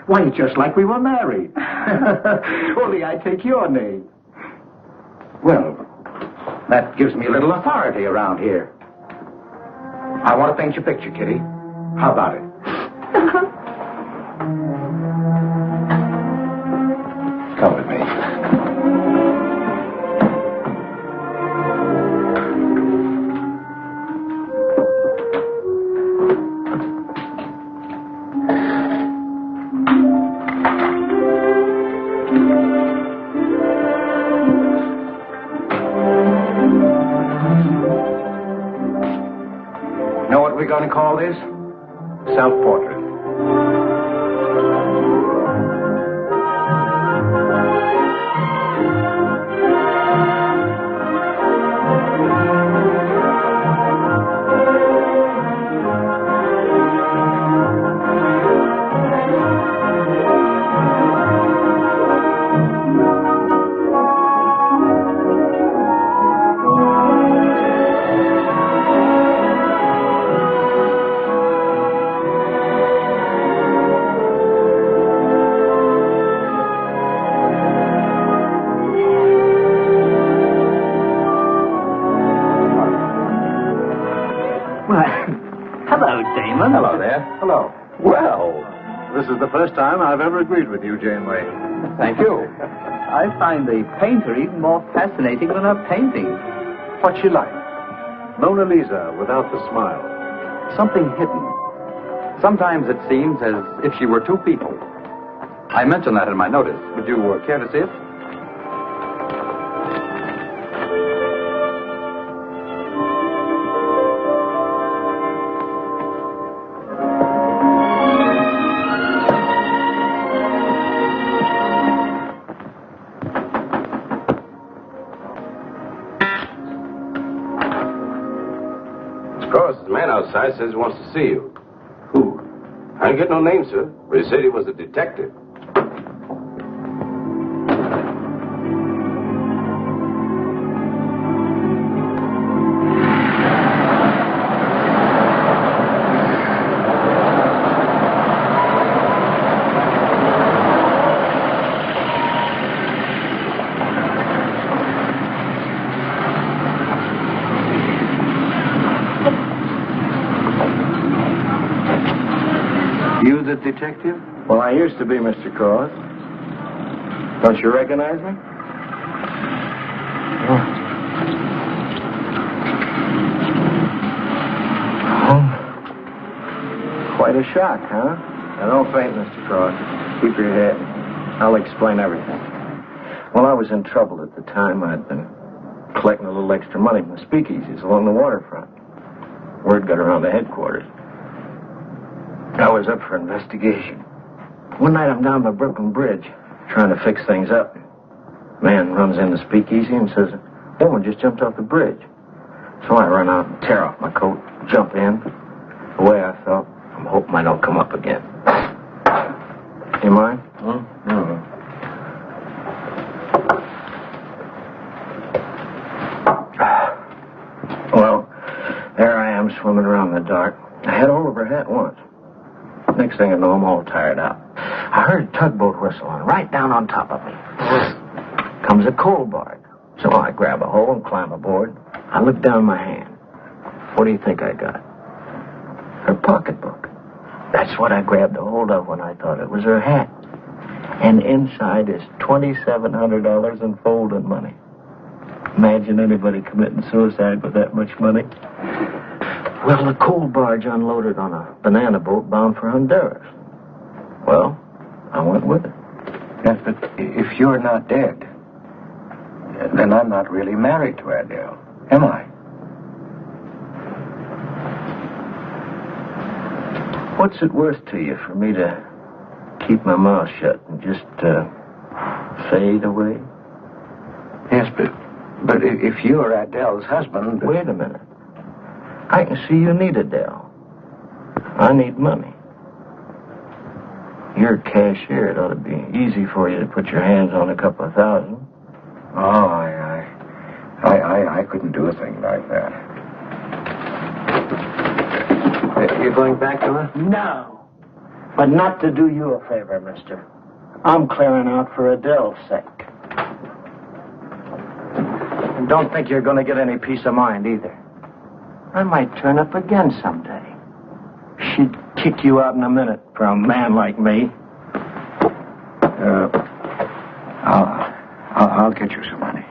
Why, it's just like we were married. Only I take your name. Well, that gives me a little authority around here. I want to paint your picture, Kitty. How about it? Come with me. Know what we're going to call this? Self-portrait. Hello there. Hello. Well, this is the first time I've ever agreed with you, Janeway. Thank you. I find the painter even more fascinating than her painting. What's she like? Mona Lisa without the smile. Something hidden. Sometimes it seems as if she were two people. I mentioned that in my notice. Would you care to see it? Outside says he wants to see you. Who? I didn't get no name, sir, but he said he was a detective. You the detective? Well, I used to be, Mr. Cross. Don't you recognize me? Oh. Quite a shock, huh? Now, don't faint, Mr. Cross. Keep your head. I'll explain everything. Well, I was in trouble at the time. I'd been collecting a little extra money from the speakeasies along the waterfront. Word got around to headquarters. I was up for investigation. One night I'm down by Brooklyn Bridge, trying to fix things up. Man runs in the speakeasy and says, a woman just jumped off the bridge. So I run out and tear off my coat, jump in. The way I felt, I'm hoping I don't come up again. You mind? Well, there I am swimming around in the dark. I had all over hat once. Next thing I know, I'm all tired out. I heard a tugboat whistling right down on top of me. Comes a coal barge. So I grab a hole and climb aboard. I look down my hand. What do you think I got? Her pocketbook. That's what I grabbed a hold of when I thought it was her hat. And inside is $2,700 in folding money. Imagine anybody committing suicide with that much money. Well, the coal barge unloaded on a banana boat bound for Honduras. Well, I went with it. Yes, but if you're not dead, then I'm not really married to Adele, am I? What's it worth to you for me to keep my mouth shut and just fade away? Yes, but if you're Adele's husband... Wait a minute. I can see you need Adele. I need money. You're a cashier. It ought to be easy for you to put your hands on a couple of thousand. Oh, I couldn't do a thing like that. You're going back to her? No. But not to do you a favor, mister. I'm clearing out for Adele's sake. And don't think you're going to get any peace of mind, either. I might turn up again someday. She'd kick you out in a minute for a man like me. I'll get you some money.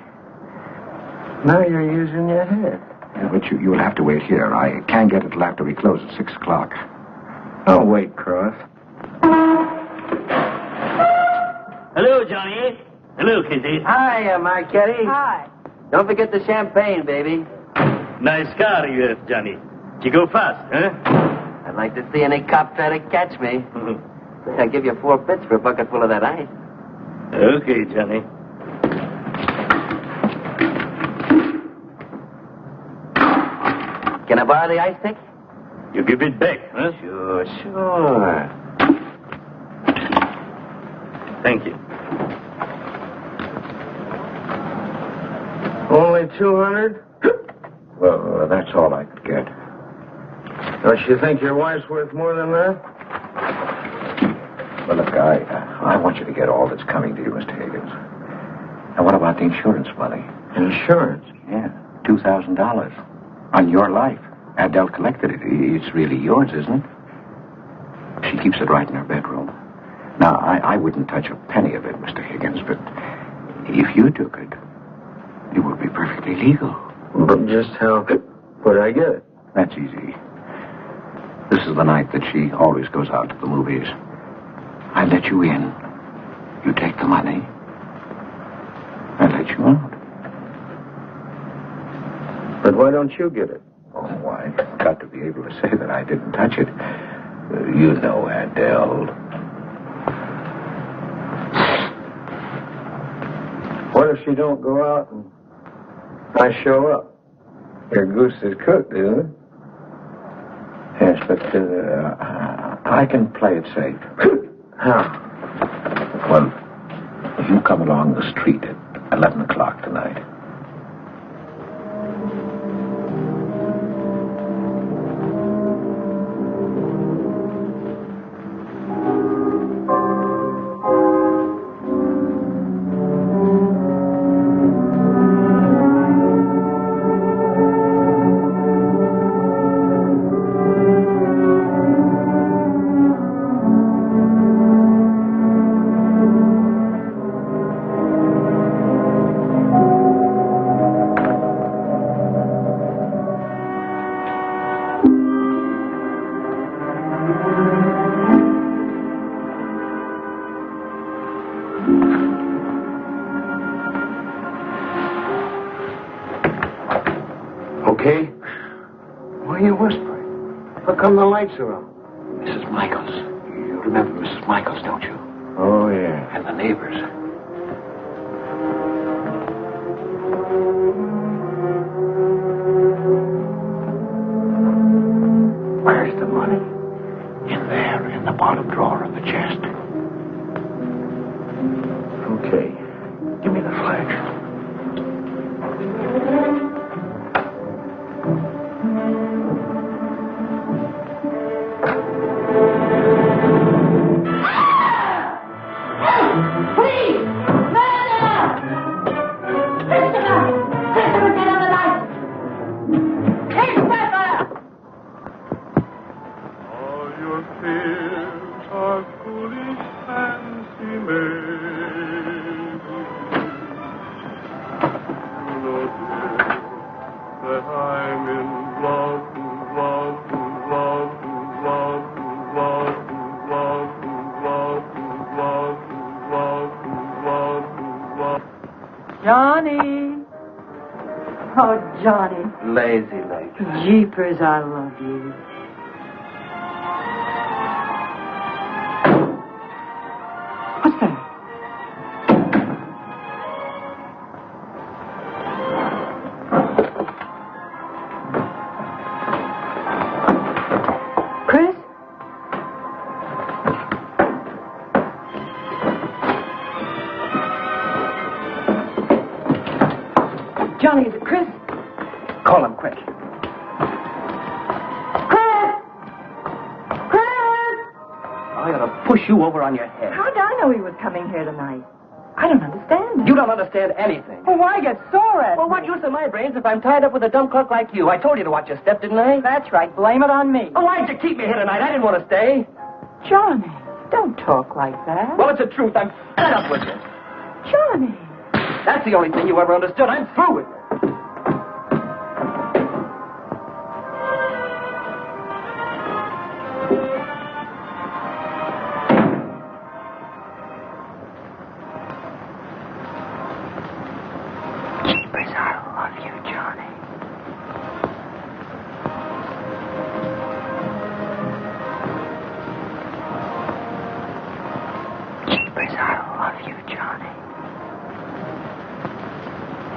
Now you're using your head. Yeah, but you'll have to wait here. I can't get it till after we close at 6 o'clock. I'll wait, Cross. Hello, Johnny. Hello, Kizzy. Hi, Marquetti. Hi. Don't forget the champagne, baby. Nice car you have, Johnny. You go fast, huh? I'd like to see any cop try to catch me. I'll give you 4 bits for a bucket full of that ice. Okay, Johnny. Can I borrow the ice pick? You give it back, huh? Sure. Thank you. Only 200? Well, that's all I could get. Don't you think your wife's worth more than that? Well, look, I want you to get all that's coming to you, Mr. Higgins. And what about the insurance money? Insurance? Yeah, $2,000. On your life. Adele collected it. It's really yours, isn't it? She keeps it right in her bedroom. Now, I wouldn't touch a penny of it, Mr. Higgins, but if you took it, it would be perfectly legal. But just how would I get it? That's easy. This is the night that she always goes out to the movies. I let you in. You take the money. I let you out. But why don't you get it? Oh, I've got to be able to say that I didn't touch it. You know, Adele. What if she don't go out and I show up? Your goose is cooked, isn't it? Yes, but I can play it safe. How? Well, you come along the street at 11 o'clock tonight. Okay? Why are you whispering? How come the lights are on? Mrs. Michaels. You remember Mrs. Michaels, don't you? Oh, yeah. And the neighbors. Where's the money? In there, in the bottom drawer of the chest. Okay. Give me the flash. All your fears that I'm in love, love, love, love, love, love, love, love, love, love, love. Johnny. Oh, Johnny. Lazy legs. Jeepers, I love you. What's that? Chris? Johnny, is it Chris? Call him quick. I ought to push you over on your head. How did I know he was coming here tonight? I don't understand. You don't understand anything. Well, why get sore at Well, what use are my brains if I'm tied up with a dumb clerk like you? I told you to watch your step, didn't I? That's right. Blame it on me. Oh, why'd you keep me here tonight? I didn't want to stay. Johnny, don't talk like that. Well, it's the truth. I'm fed up with you. Johnny. That's the only thing you ever understood. I'm through with you.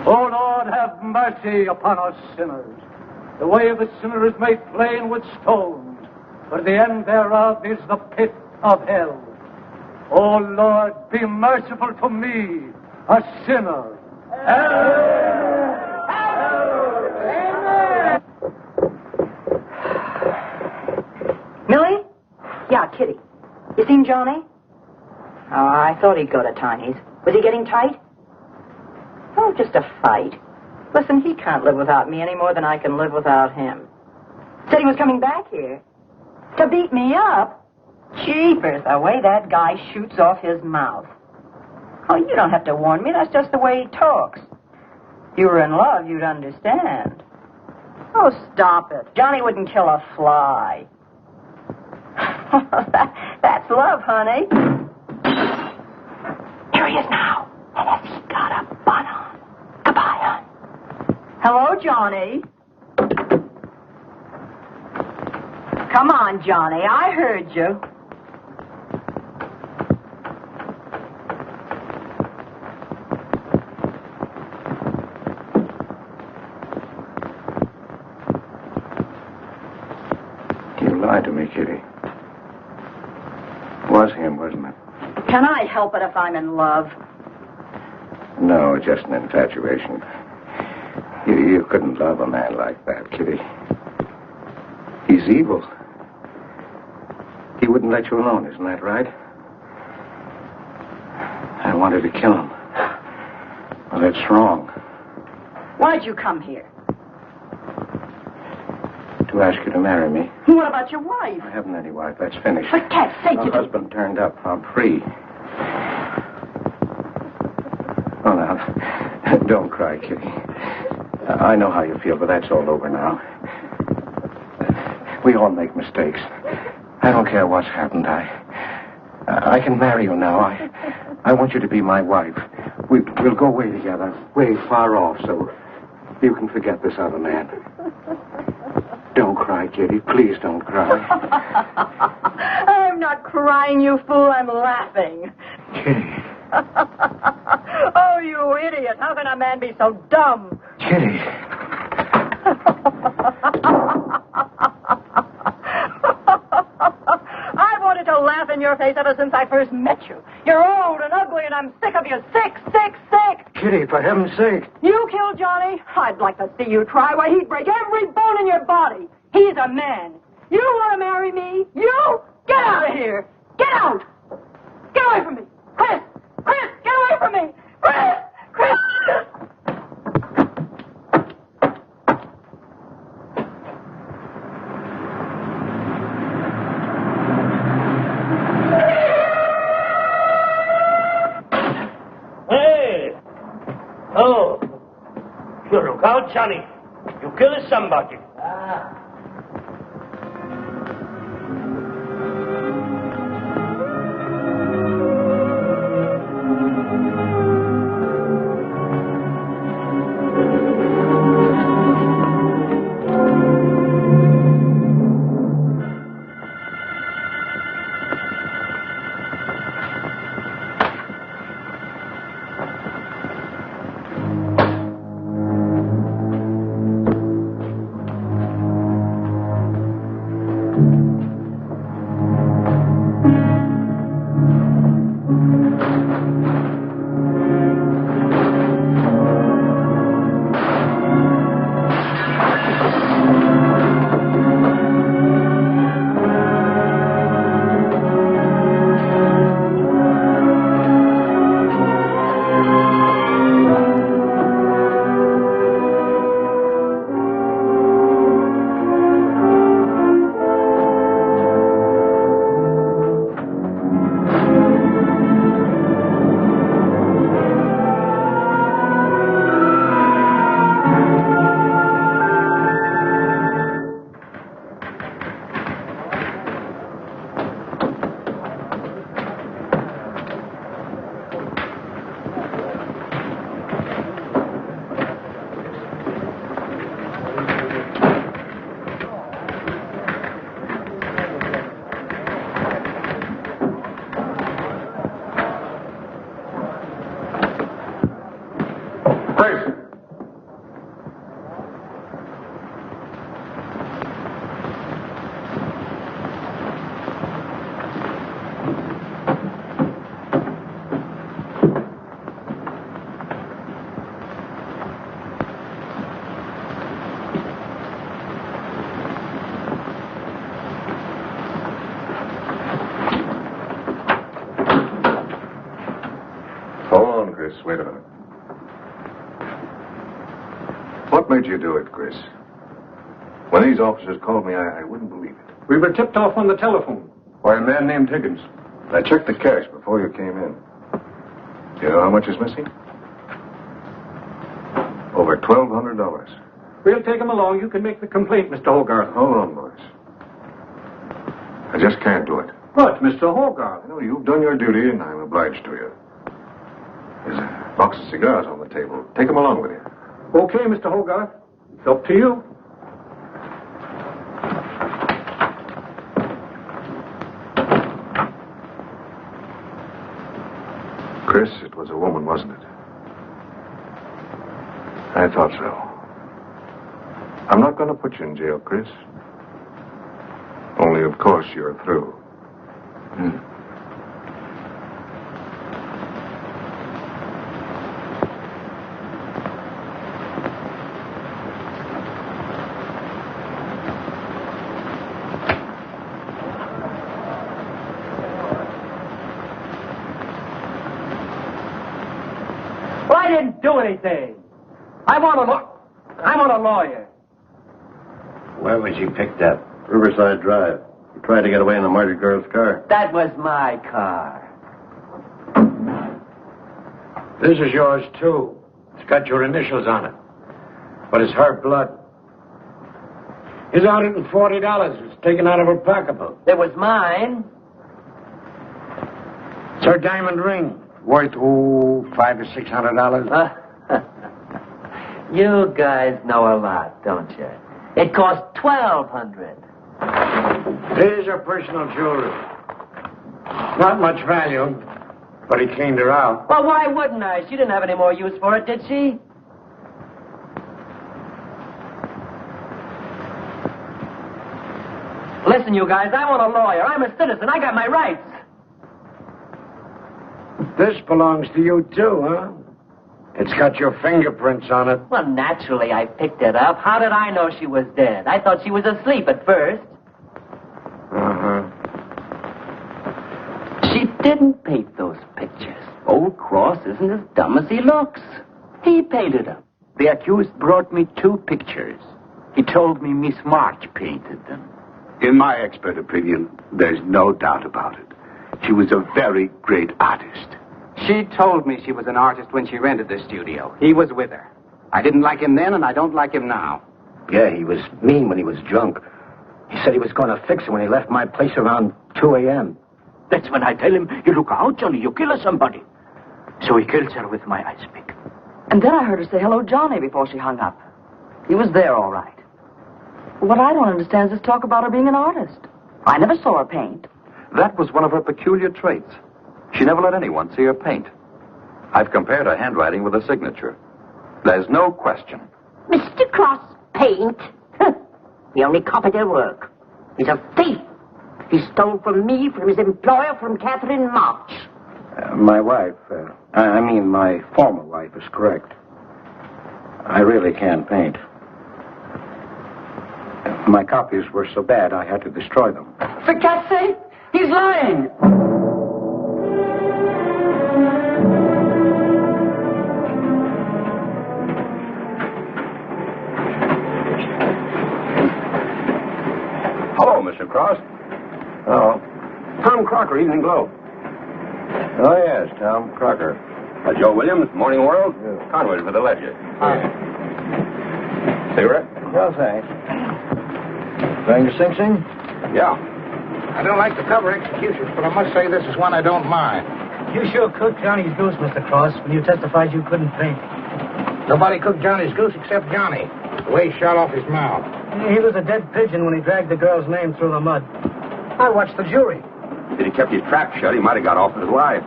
O Lord, have mercy upon us sinners. The way of the sinner is made plain with stones, but the end thereof is the pit of hell. O Lord, be merciful to me, a sinner. Millie? Yeah, Kitty. You seen Johnny? Oh, I thought he'd go to Tiny's. Was he getting tight? Oh, just a fight. Listen, he can't live without me any more than I can live without him. Said he was coming back here. To beat me up? Jeepers, the way that guy shoots off his mouth. Oh, you don't have to warn me. That's just the way he talks. If you were in love, you'd understand. Oh, stop it. Johnny wouldn't kill a fly. That's love, honey. Here he is now. And has he got a bun on? Goodbye, hon. Hello, Johnny. Come on, Johnny. I heard you. You lied to me, Kitty. It was him, wasn't it? Can I help it if I'm in love? No, just an infatuation. You couldn't love a man like that, Kitty. He's evil. He wouldn't let you alone, isn't that right? I wanted to kill him. Well, that's wrong. Why'd you come here? To ask you to marry me. What about your wife? I haven't any wife. That's finished. For cat's sake, My you... husband turned up. I'm free. Oh, now, don't cry, Kitty. I know how you feel, but that's all over now. We all make mistakes. I don't care what's happened. I can marry you now. I want you to be my wife. We'll go way together, way far off, so you can forget this other man. Don't cry, Kitty. Please don't cry. I'm not crying, you fool. I'm laughing. Kitty. Oh, you idiot. How can a man be so dumb? Kitty. I wanted to laugh in your face ever since I first met you. You're old and ugly, and I'm sick of you. Sick, sick, sick. Kitty, for heaven's sake. You killed Johnny? I'd like to see you try. Why, he'd break every bone in your body. He's a man. You want to marry me? You? Get out of here. Get out. Get away from me. Chris! Chris, get away from me. Chris! Chris! Hey! Oh, you look out, Johnny. You kill somebody. Chris, wait a minute. What made you do it, Chris? When these officers called me, I wouldn't believe it. We were tipped off on the telephone. By a man named Higgins. I checked the cash before you came in. Do you know how much is missing? Over $1,200. We'll take him along. You can make the complaint, Mr. Hogarth. Hold on, boys. I just can't do it. What, Mr. Hogarth? I know you've done your duty, and I'm obliged to you. There's a box of cigars on the table. Take them along with you. Okay, Mr. Hogarth. It's up to you. Chris, it was a woman, wasn't it? I thought so. I'm not going to put you in jail, Chris. Only, of course, you're through. Well, I didn't do anything. I want a lawyer. Where was you picked up? Riverside Drive. You tried to get away in the murdered girl's car. That was my car. This is yours, too. It's got your initials on it. But it's her blood. Here's $140. It's taken out of her pocketbook. It was mine. It's her diamond ring. Worth, $500 or $600. You guys know a lot, don't you? It cost $1,200. Here's her personal jewelry. Not much value, but he cleaned her out. Well, why wouldn't I? She didn't have any more use for it, did she? Listen, you guys, I want a lawyer. I'm a citizen. I got my rights. This belongs to you, too, huh? It's got your fingerprints on it. Well, naturally, I picked it up. How did I know she was dead? I thought she was asleep at first. Uh-huh. She didn't paint those pictures. Old Cross isn't as dumb as he looks. He painted them. The accused brought me 2 pictures. He told me Miss March painted them. In my expert opinion, there's no doubt about it. She was a very great artist. She told me she was an artist when she rented the studio. He was with her. I didn't like him then, and I don't like him now. Yeah, he was mean when he was drunk. He said he was going to fix it when he left my place around 2 a.m. That's when I tell him, you look out, Johnny, you kill somebody. So he kills her with my ice pick. And then I heard her say hello, Johnny, before she hung up. He was there, all right. What I don't understand is this talk about her being an artist. I never saw her paint. That was one of her peculiar traits. She never let anyone see her paint. I've compared her handwriting with her signature. There's no question. Mr. Cross paint? He only copied her work. He's a thief. He stole from me, from his employer, from Katherine March. My wife, my former wife is correct. I really can't paint. My copies were so bad I had to destroy them. For God's sake, he's lying. Hello, Mr. Cross. Oh. Tom Crocker, Evening Globe. Oh, yes, Tom Crocker. Joe Williams, Morning World. Conway for the Ledger. Cigarette? No, thanks. Going to Sing Sing? Yeah. I don't like to cover executions, but I must say this is one I don't mind. You sure cooked Johnny's goose, Mr. Cross, when you testified you couldn't paint. Nobody cooked Johnny's goose except Johnny. The way he shot off his mouth. He was a dead pigeon when he dragged the girl's name through the mud. I watched the jury. If he kept his trap shut, he might have got off with his life.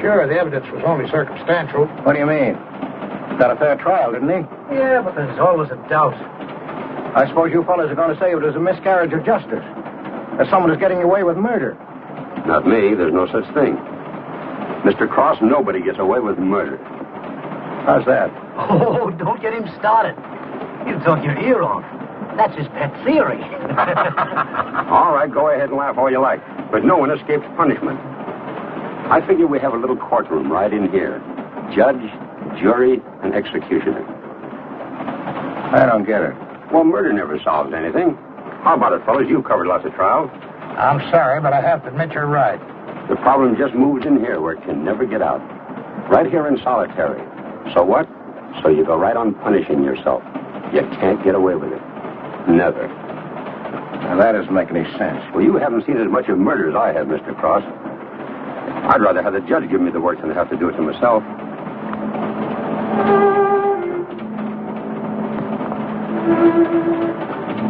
Sure, the evidence was only circumstantial. What do you mean? Got a fair trial, didn't he? Yeah, but there's always a doubt. I suppose you fellas are going to say it was a miscarriage of justice. That someone is getting away with murder. Not me. There's no such thing. Mr. Cross, nobody gets away with murder. How's that? Oh, don't get him started. He'll talk your ear off. That's his pet theory. All right, go ahead and laugh all you like. But no one escapes punishment. I figure we have a little courtroom right in here. Judge, jury, and executioner. I don't get it. Well, murder never solves anything. How about it, fellas? You've covered lots of trials. I'm sorry, but I have to admit you're right. The problem just moves in here where it can never get out. Right here in solitary. So what? So you go right on punishing yourself. You can't get away with it. Never. Now, that doesn't make any sense. Well, you haven't seen as much of murder as I have, Mr. Cross. I'd rather have the judge give me the work than have to do it to myself.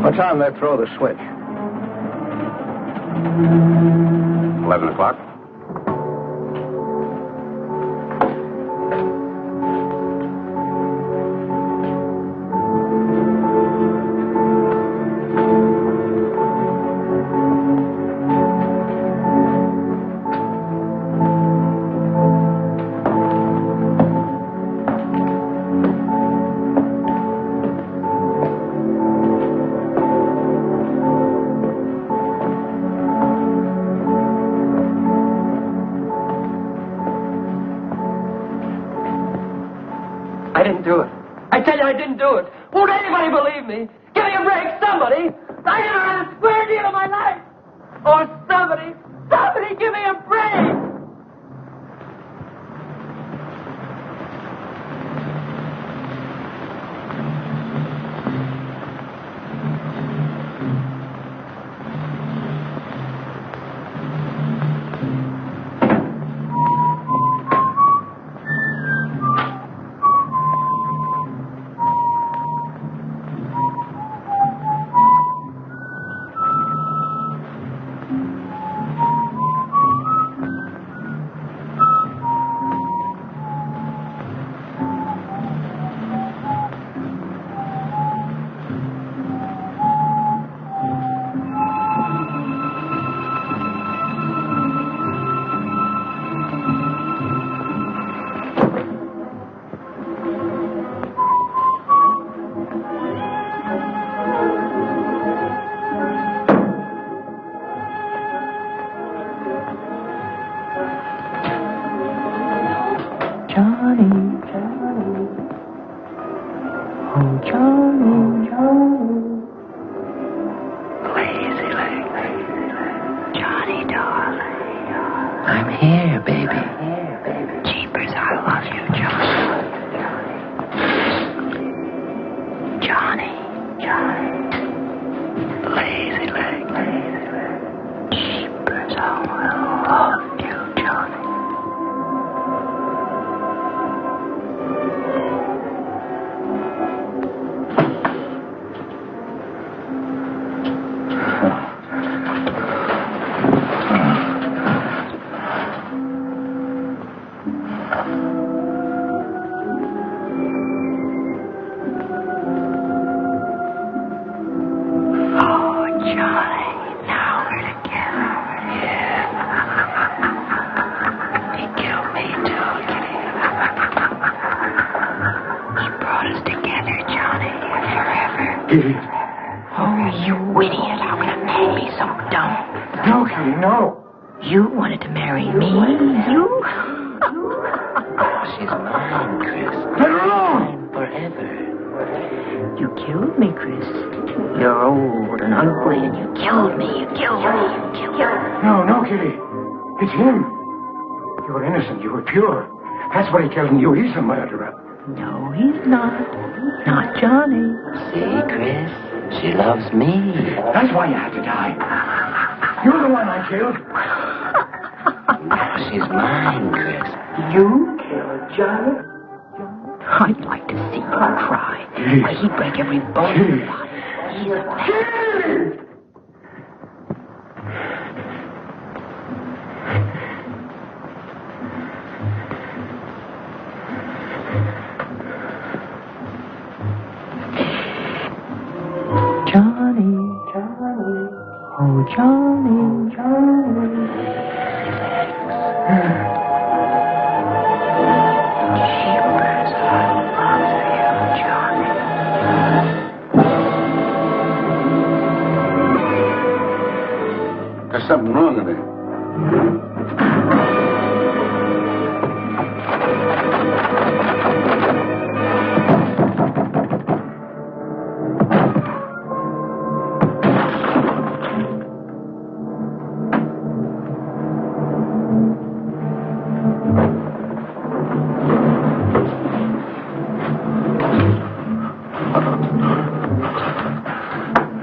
What time did they throw the switch? 11 o'clock. I didn't do it. Won't anybody believe me? Give me a break, somebody. I never had a square deal in my life. Or somebody give me a break. Lazy leg. Jeepers, how I love you, Johnny. You wanted to marry me? You? She's mine, Chris. Let her alone! Mine forever. You killed me, Chris. You're old and ugly, and you killed me. You killed me. You killed me. No, Kitty. It's him. You were innocent. You were pure. That's what he telling you. He's a murderer. No, he's not. Not Johnny. See, Chris? She loves me. That's why you had to die. You're the one I killed. She's mine, Chris. You killed Johnny? I'd like to see you cry. Why, he'd break every bone in your body. He's a man. Johnny. Oh, Johnny. There's something wrong with it.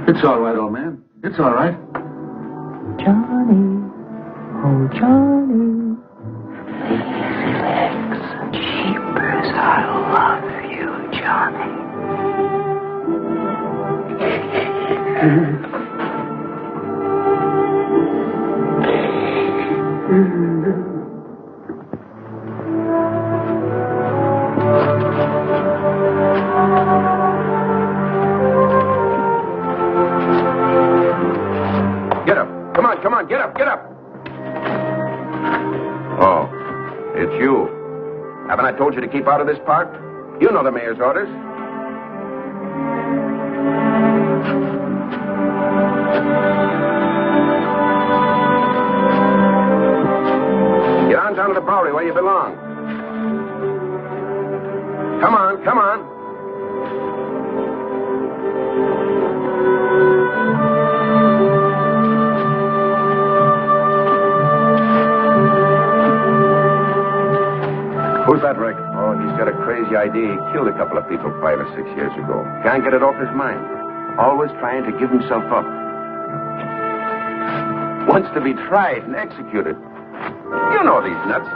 It's all right, old man. It's all right. Johnny. Oh, Johnny. Lazy legs. Jeepers, I love you, Johnny. Get up. Come on, get up. Oh, it's you. Haven't I told you to keep out of this park? You know the mayor's orders. Get on down to the Bowery where you belong. Come on. Who's that, Rick? Oh, he's got a crazy idea. He killed a couple of people 5 or 6 years ago. Can't get it off his mind. Always trying to give himself up. Wants to be tried and executed. You know these nuts.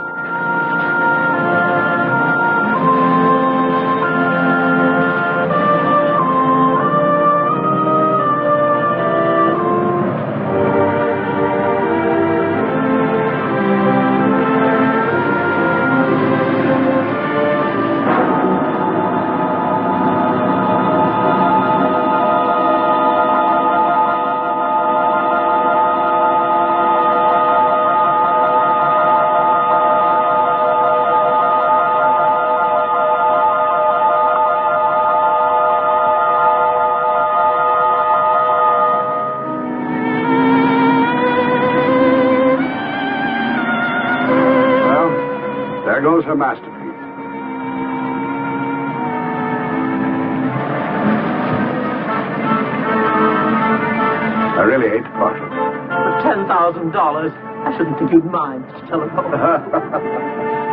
There goes her masterpiece. I really hate to part with it. For $10,000, I shouldn't think you'd mind, Mr. Telephone.